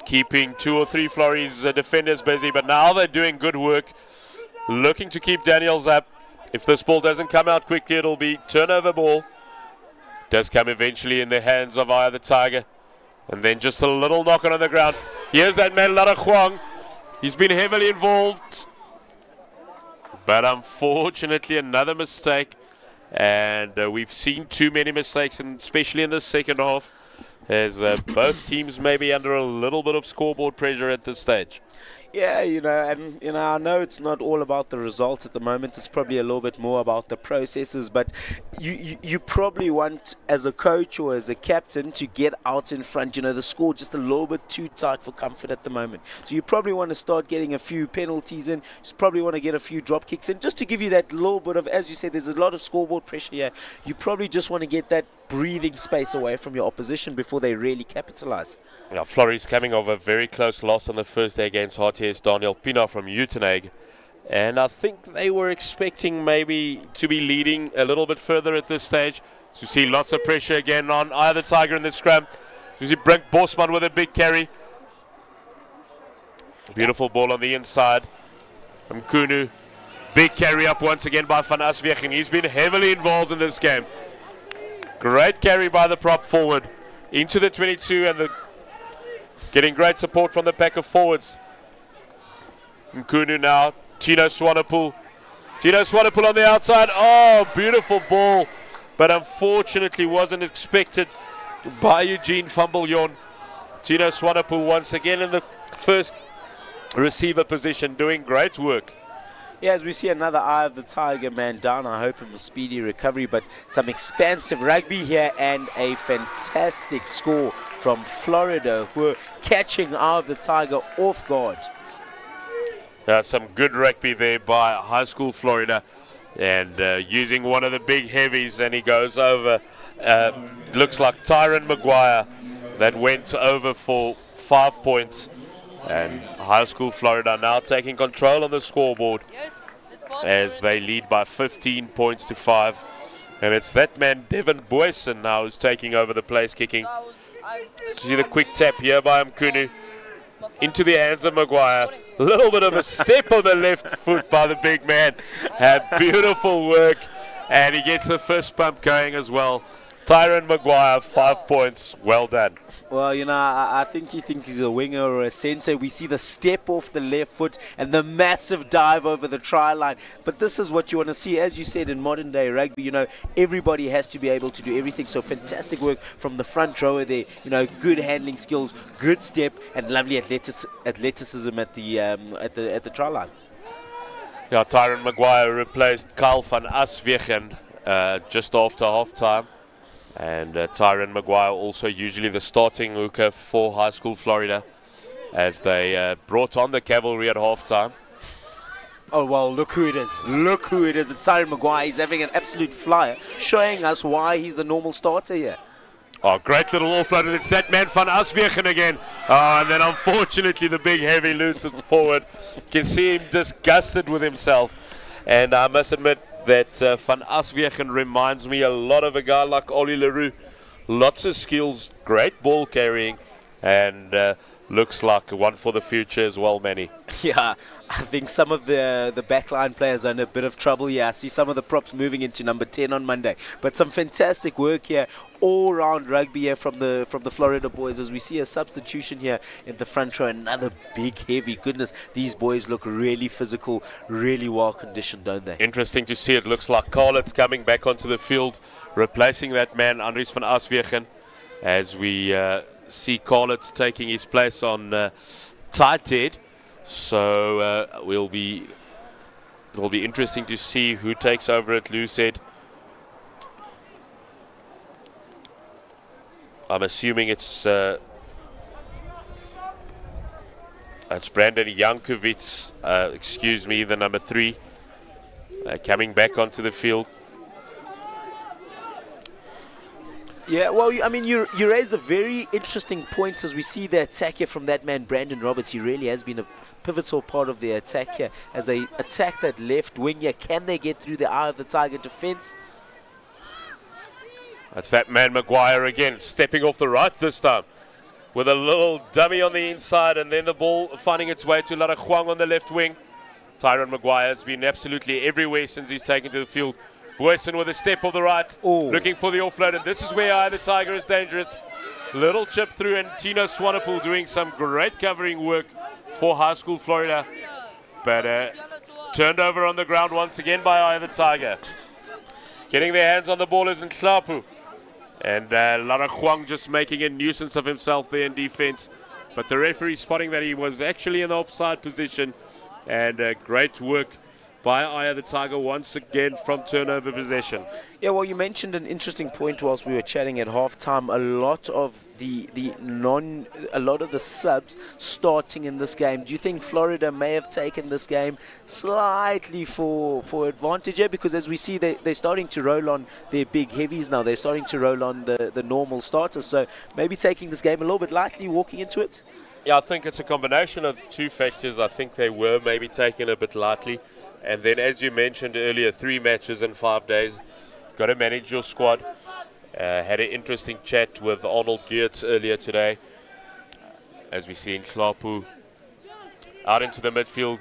keeping 2 or 3 Florries defenders busy, but now they're doing good work, looking to keep Daniels up. If this ball doesn't come out quickly, it'll be turnover ball. Does come eventually in the hands of Eye of the Tiger, and then just a little knock on the ground. Here's that man Lara Huang. He's been heavily involved, but unfortunately another mistake, and we've seen too many mistakes, and especially in the second half, as both teams may be under a little bit of scoreboard pressure at this stage. Yeah, and I know it's not all about the results at the moment. It's probably a little bit more about the processes. But you probably want, as a coach or as a captain, to get out in front. The score just a little bit too tight for comfort at the moment. So you probably want to start getting a few penalties in. You probably want to get a few drop kicks in, just to give you that little bit of, as you said, there's a lot of scoreboard pressure here. You probably just want to get that breathing space away from your opposition before they really capitalize. Yeah, Florrie's coming off a very close loss on the first day against RTS Daniel Pina from Uitenhage. And I think they were expecting maybe to be leading a little bit further at this stage. So you see lots of pressure again on either Tiger in the scrum. You see Brink Bosman with a big carry. Beautiful ball on the inside. Mkunu. Big carry up once again by Van Aswegen. He's been heavily involved in this game. Great carry by the prop forward into the 22 and getting great support from the pack of forwards. Mkunu now, Tino Swanepoel. Tino Swanepoel on the outside. Oh, beautiful ball, but unfortunately wasn't expected by Eugene Fumblejon. Tino Swanepoel once again in the first receiver position, doing great work. Yeah, as we see another eye of the Tiger man down, I hope him a speedy recovery, but some expansive rugby here and a fantastic score from Florida, who are catching eye of the Tiger off guard. Yeah, some good rugby there by High School Florida, and using one of the big heavies, and he goes over, looks like Tyron Maguire, that went over for 5 points. And High School Florida now taking control on the scoreboard as they lead by 15 points to 5. And it's that man, Devin Boyson, now who's taking over the place kicking. See the quick tap here by Mkunu into the hands of Maguire. A little bit of a step on the left foot by the big man. Beautiful work. And he gets the fist bump going as well. Tyron Maguire, 5 points. Well done. Well, I think he thinks he's a winger or a centre. We see the step off the left foot and the massive dive over the try line. But this is what you want to see. As you said, in modern day rugby, everybody has to be able to do everything. So fantastic work from the front rower there. Good handling skills, good step, and lovely athleticism at the try line. Yeah, Tyron Maguire replaced Kyle van Aswegen just after half time. And Tyron Maguire also usually the starting hooker for High School Florida, as they brought on the cavalry at halftime. Oh, well, look who it is. Look who it is. It's Tyron Maguire. He's having an absolute flyer, showing us why he's the normal starter here. Oh, great little offload, and it's that man Van Aswegen again. Oh, and then unfortunately the big heavy loops it forward. You can see him disgusted with himself. And I must admit that Van Aswegen reminds me a lot of a guy like Ollie Leroux. Lots of skills, great ball carrying, and looks like one for the future as well, Manny. Yeah, I think some of the backline players are in a bit of trouble here. I see some of the props moving into number 10 on Monday. But some fantastic work here, all-round rugby here from the Florida boys, as we see a substitution here in the front row. Another big, heavy. Goodness, these boys look really physical, really well-conditioned, don't they? Interesting to see. It looks like Carlett's coming back onto the field, replacing that man, Andries van Aswegen, as we see Carlett's taking his place on tight head. So it'll be interesting to see who takes over at loose head. I'm assuming it's Brandon Jankovic, excuse me, the number 3, coming back onto the field. Yeah, well, I mean, you raise a very interesting point as we see the attack here from that man, Brandon Roberts. He really has been a pivotal part of the attack here as they attack that left wing here. Can they get through the eye of the Tiger defense? That's that man Maguire again, stepping off the right this time with a little dummy on the inside, and then the ball finding its way to Lara Huang on the left wing. Tyron Maguire has been absolutely everywhere since he's taken to the field. Boyson with a step of the right, looking for the offload, and this is where Eye of the Tiger is dangerous. Little chip through, and Tino Swanepoel doing some great covering work for High School Florida. But turned over on the ground once again by Eye of the Tiger. Getting their hands on the ball is Nhlapu. And Lara Huang just making a nuisance of himself there in defense. but the referee spotting that he was actually in the offside position, and great work by Aya the Tiger once again from turnover possession. Yeah, well, you mentioned an interesting point whilst we were chatting at halftime. A lot of the subs starting in this game. Do you think Florida may have taken this game slightly for advantage here? Because as we see, they're starting to roll on their big heavies now. They're starting to roll on the normal starters. So maybe taking this game a little bit lightly, walking into it. Yeah, I think it's a combination of two factors. I think they were maybe taken a bit lightly. And then, as you mentioned earlier, 3 matches in 5 days. Got to manage your squad. Had an interesting chat with Arnold Geertz earlier today. As we see in Klapu. Out into the midfield.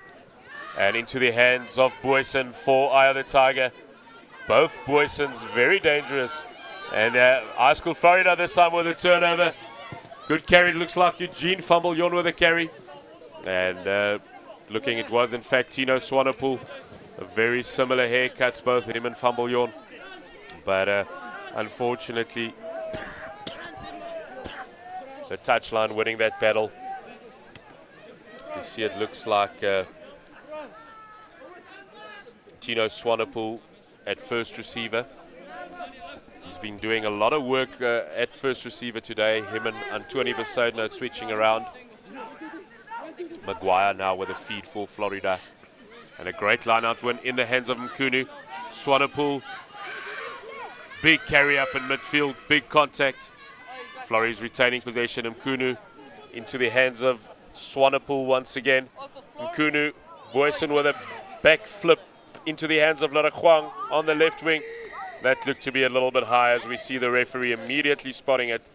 And into the hands of Boyson for Aya the Tiger. Both Boysons very dangerous. And Hoërkool Florida this time with a turnover. Good carry. Looks like Eugene Fumblejon with a carry. And looking, it was in fact Tino Swanepoel. Very similar haircuts, both him and Fumblejon. But unfortunately, the touchline winning that battle. You see, it looks like Tino Swanepoel at first receiver. He's been doing a lot of work at first receiver today. Him and Antoni Besodno switching around. Maguire now with a feed for Florida. And a great line-out win in the hands of Mkunu. Swanepoel. Big carry up in midfield. Big contact. Florida's retaining possession. Mkunu into the hands of Swanepoel once again. Mkunu. Boyson with a back flip into the hands of Larakwang on the left wing. That looked to be a little bit high as we see the referee immediately spotting it.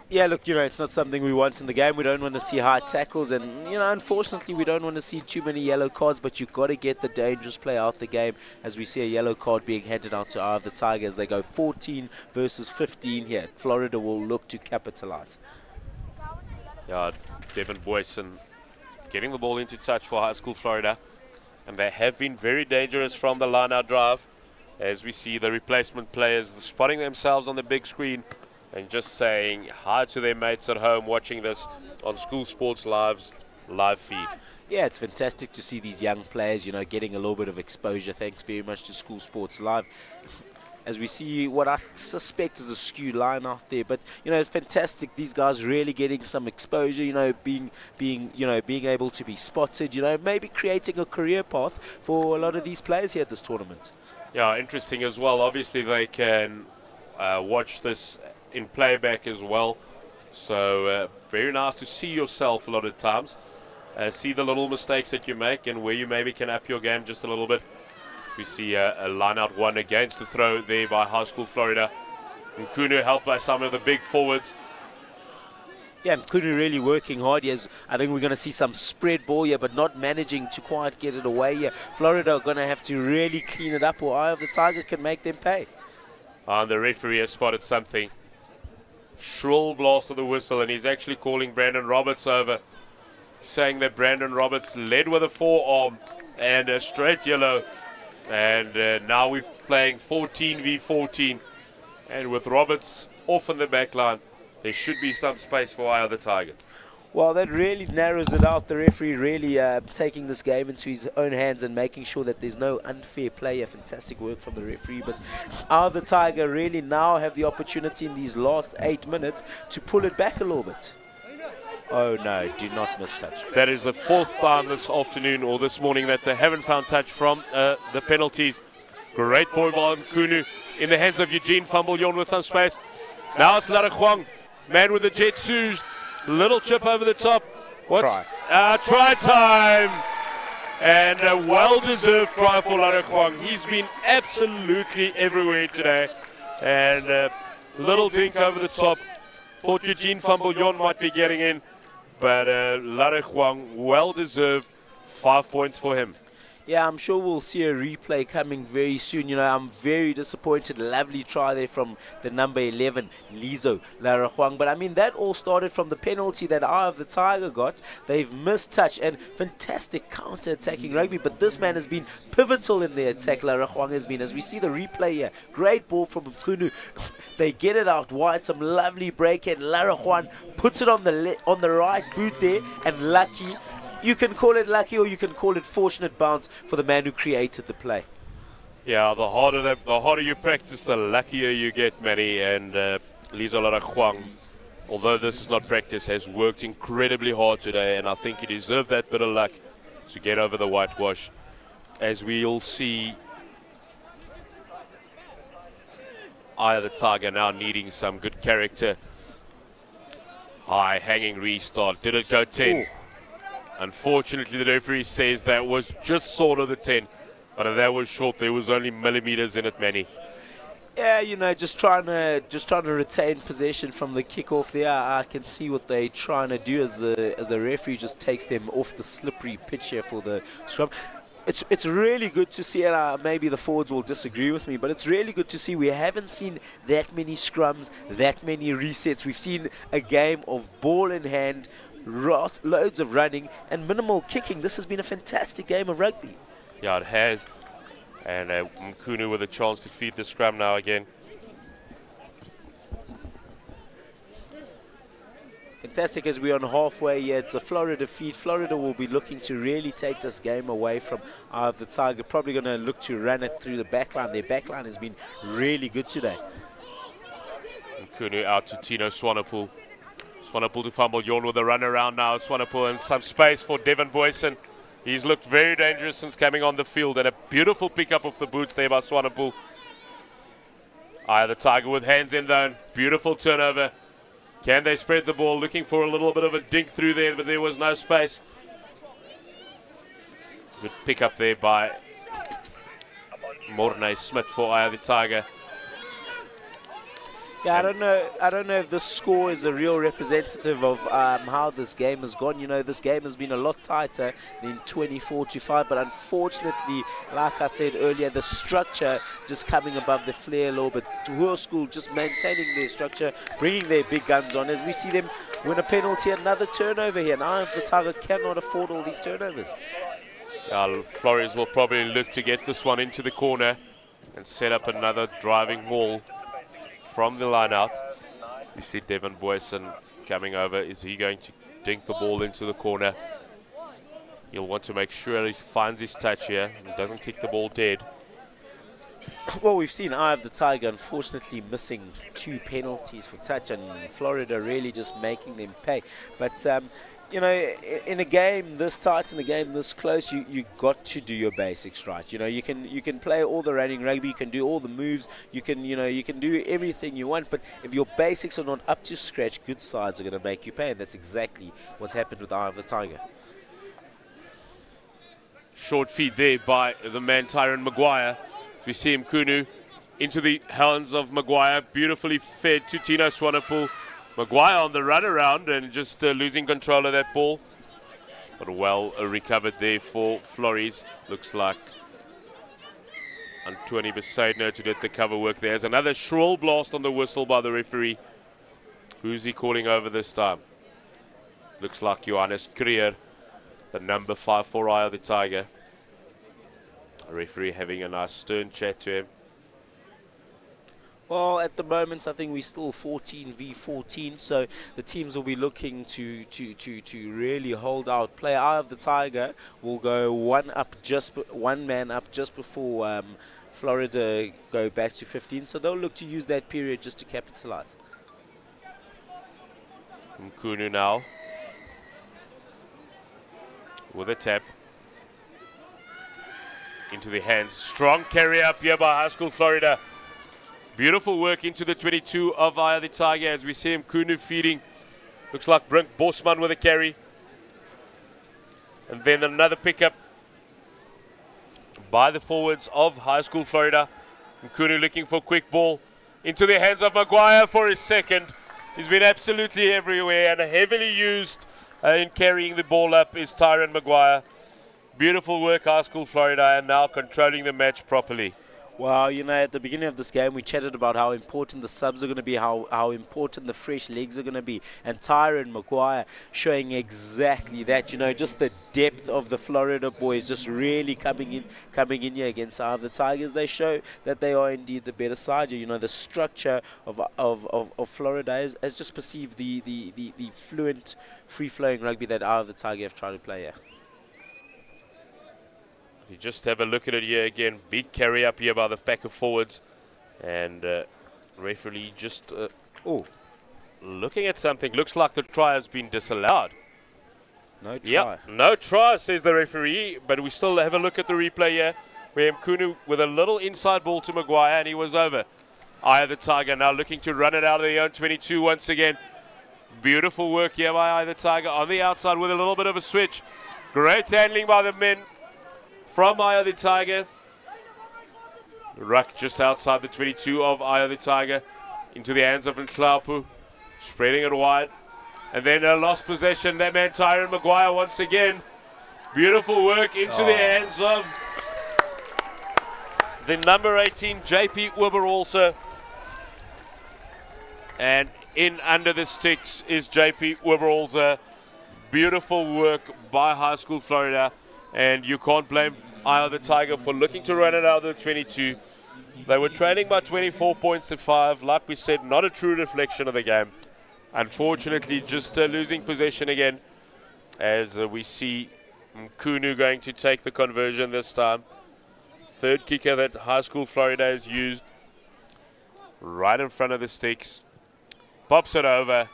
Yeah, look, it's not something we want in the game. We don't want to see high tackles, and, unfortunately, we don't want to see too many yellow cards, but you've got to get the dangerous play out the game as we see a yellow card being handed out to Eye of the Tiger as they go 14 versus 15 here. Florida will look to capitalize. Yeah, Devin Boyson getting the ball into touch for Hoërkool Florida, and they have been very dangerous from the line-out drive as we see the replacement players spotting themselves on the big screen and just saying hi to their mates at home watching this on School Sports Live's live feed. Yeah, it's fantastic to see these young players, getting a little bit of exposure. Thanks very much to School Sports Live. As we see what I suspect is a skewed line out there, but it's fantastic. These guys really getting some exposure. Being able to be spotted. Maybe creating a career path for a lot of these players here at this tournament. Yeah, interesting as well. Obviously, they can watch this in playback as well. So very nice to see yourself a lot of times. See the little mistakes that you make and where you maybe can up your game just a little bit. We see a line-out one against the throw there by Hoërkool Florida. Mkunu helped by some of the big forwards. Yeah, Mkunu really working hard. Yes, I think we're going to see some spread ball here, but not managing to quite get it away here. Florida are going to have to really clean it up, or Eye of the Tiger can make them pay. And the referee has spotted something. Shrill blast of the whistle, and he's actually calling Brandon Roberts over, saying that Brandon Roberts led with a forearm and a straight yellow. And now we're playing 14 v 14. And with Roberts off in the back line, there should be some space for Eye of the Tiger. Well, that really narrows it out. The referee really taking this game into his own hands and making sure that there's no unfair play. Fantastic work from the referee. But Eye of the Tiger really now have the opportunity in these last 8 minutes to pull it back a little bit. Oh no, do not miss touch. That is the 4th time this afternoon or this morning that they haven't found touch from the penalties. Great ball by Mkunu in the hands of Eugene Fumblejon with some space. Now it's Larakwang, man with the jet shoes. Little chip over the top. What's try time? And a well-deserved try for Larakwang. He's been absolutely everywhere today. And little dink over the top. Thought Eugene Fumblejon might be getting in. But Larakwang, well-deserved. 5 points for him. Yeah, I'm sure we'll see a replay coming very soon. You know, I'm very disappointed. Lovely try there from the number 11, Lizo Larahuang. But I mean, that all started from the penalty that Eye of the Tiger got. They've missed touch and fantastic counter-attacking rugby. But this man has been pivotal in the attack, Larahuang has been. As we see the replay here, great ball from Mkunu. They get it out wide, some lovely break, and Larahuang puts it on the right boot there, and lucky. You can call it lucky or you can call it fortunate bounce for the man who created the play. Yeah, the harder you practice, the luckier you get, Manny. And Lizo Larahuang, although this is not practice, has worked incredibly hard today, and I think he deserved that bit of luck to get over the whitewash. As we'll see, Eye of the Tiger now needing some good character. High hanging restart. Did it go 10? Ooh. Unfortunately, the referee says that was just sort of the 10, but if that was short, there was only millimeters in it, Manny. Yeah, you know, just trying to retain possession from the kickoff there. I can see what they're trying to do as the referee just takes them off the slippery pitch here for the scrum. It's really good to see, and maybe the forwards will disagree with me, but it's really good to see. We haven't seen that many scrums, that many resets. We've seen a game of ball in hand, loads of running and minimal kicking. This has been a fantastic game of rugby. Yeah, it has. And Mkunu with a chance to feed the scrum now again. Fantastic as we're on halfway here. It's a Florida feed. Florida will be looking to really take this game away from Eye of the Tiger. Probably going to look to run it through the backline. Their backline has been really good today. Mkunu out to Tino Swanepoel. Swanepoel to fumble. Yawn with a run around now. Swanepoel and some space for Devin Boyson. He's looked very dangerous since coming on the field, and a beautiful pickup of the boots there by Swanepoel. Eye of the Tiger with hands in though. Beautiful turnover. Can they spread the ball? Looking for a little bit of a dink through there, but there was no space. Good pickup there by Morne Smith for Eye of the Tiger. Yeah, I don't know if this score is a real representative of how this game has gone. You know, this game has been a lot tighter than 24-5, but unfortunately, like I said earlier, the structure just coming above the flare a little bit. Hoërkool just maintaining their structure, bringing their big guns on. As we see them win a penalty, another turnover here. Now, if the Tiger cannot afford all these turnovers. Flores will probably look to get this one into the corner and set up another driving maul from the line out. You see Devin Boyson coming over. Is he going to dink the ball into the corner? He'll want to make sure he finds his touch here and doesn't kick the ball dead. Well, we've seen Eye of the Tiger unfortunately missing 2 penalties for touch, and Florida really just making them pay. But you know, in a game this tight, in a game this close, you got to do your basics right. You know, you can play all the running rugby, you can do all the moves, you can do everything you want, but if your basics are not up to scratch, good sides are going to make you pay, and that's exactly what's happened with Eye of the Tiger. Short feed there by the man Tyrone Maguire. We see Mkunu into the hands of Maguire, beautifully fed to Tino Swanepoel. Maguire on the run around and just losing control of that ball. But well recovered there for Flores. Looks like Antoni Besaidner to get the cover work. There's another shrill blast on the whistle by the referee. Who's he calling over this time? Looks like Johannes Creer, the number 5 for Eye of the Tiger. The referee having a nice stern chat to him. Well, at the moment, I think we're still 14v14, so the teams will be looking to really hold out play. Eye of the Tiger will go one man up just before Florida go back to 15, so they'll look to use that period just to capitalize. Mkunu now with a tap into the hands. Strong carry up here by Hoërkool Florida. Beautiful work into the 22 of Eye of the Tiger as we see Mkunu feeding. Looks like Brink Bosman with a carry. And then another pickup by the forwards of Hoërkool Florida. Mkunu looking for quick ball into the hands of Maguire for his second. He's been absolutely everywhere and heavily used in carrying the ball up is Tyrone Maguire. Beautiful work, High School Florida, and now controlling the match properly. Well, you know, at the beginning of this game, we chatted about how important the subs are going to be, how important the fresh legs are going to be. And Tyron Maguire showing exactly that, you know, just the depth of the Florida boys just really coming in here against the Tigers. They show that they are indeed the better side. You know, the structure of Florida has just perceived the fluent, free-flowing rugby that the Tigers have tried to play here. You just have a look at it here again. Big carry up here by the back of forwards. And referee just looking at something. Looks like the try has been disallowed. No try. Yep, no try, says the referee. But we still have a look at the replay here. Where Mkunu with a little inside ball to Maguire, and he was over. Eye of the Tiger now looking to run it out of the own 22 once again. Beautiful work here by Eye of the Tiger on the outside with a little bit of a switch. Great handling by the men from Eye of the Tiger. Ruck just outside the 22 of Eye of the Tiger into the hands of Nklapu, spreading it wide. And then a lost possession. That man Tyron Maguire once again. Beautiful work into the hands of the number 18, JP Oberholzer. And in under the sticks is JP Oberholzer. Beautiful work by High School Florida. And you can't blame Eye of the Tiger for looking to run it out of the 22. They were trailing by 24 points to 5. Like we said, not a true reflection of the game. Unfortunately, just losing possession again, as we see Mkunu going to take the conversion this time. Third kicker that High School Florida has used. Right in front of the sticks. Pops it over.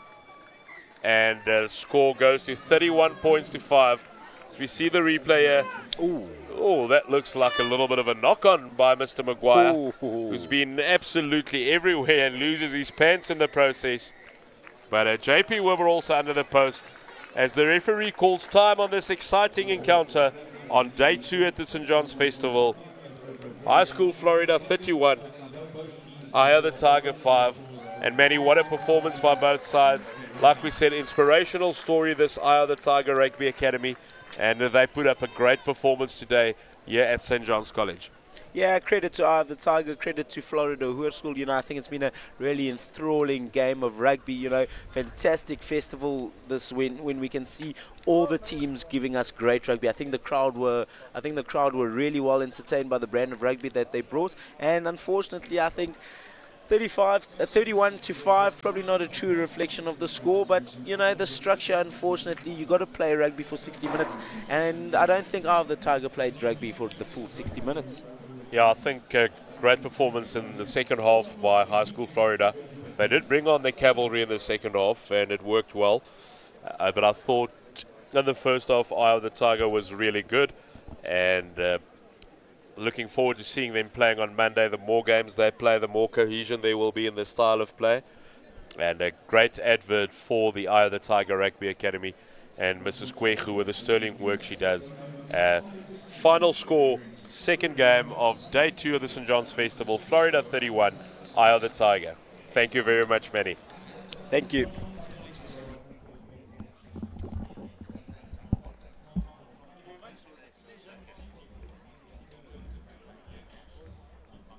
And the score goes to 31 points to 5. So we see the replay here. Oh, that looks like a little bit of a knock-on by Mr. Maguire, who's been absolutely everywhere and loses his pants in the process. But JP Weber also under the post as the referee calls time on this exciting encounter on day 2 at the St. John's Festival. High School Florida 31, Eye of the Tiger 5. And Manny, what a performance by both sides. Like we said, inspirational story, this Eye of the Tiger Rugby Academy. And they put up a great performance today here at St. John's College. Yeah, credit to Eye of the Tiger, credit to Florida Hoërkool. You know, I think it's been a really enthralling game of rugby. You know, fantastic festival this when we can see all the teams giving us great rugby. I think the crowd were really well entertained by the brand of rugby that they brought. And unfortunately, I think 31 to 5, probably not a true reflection of the score, but you know, the structure, unfortunately, you got to play rugby for 60 minutes, and I don't think Eye of the Tiger played rugby for the full 60 minutes. Yeah, I think great performance in the second half by High School Florida. They did bring on the cavalry in the second half, and it worked well, but I thought in the first half, Eye of the Tiger was really good, and looking forward to seeing them playing on Monday. The more games they play, the more cohesion there will be in their style of play. And a great advert for the Eye of the Tiger Rugby Academy and Mrs. Kwechu with the sterling work she does. Final score, second game of day 2 of the St. John's Festival. Florida 31, Eye of the Tiger. Thank you very much, Manny. Thank you.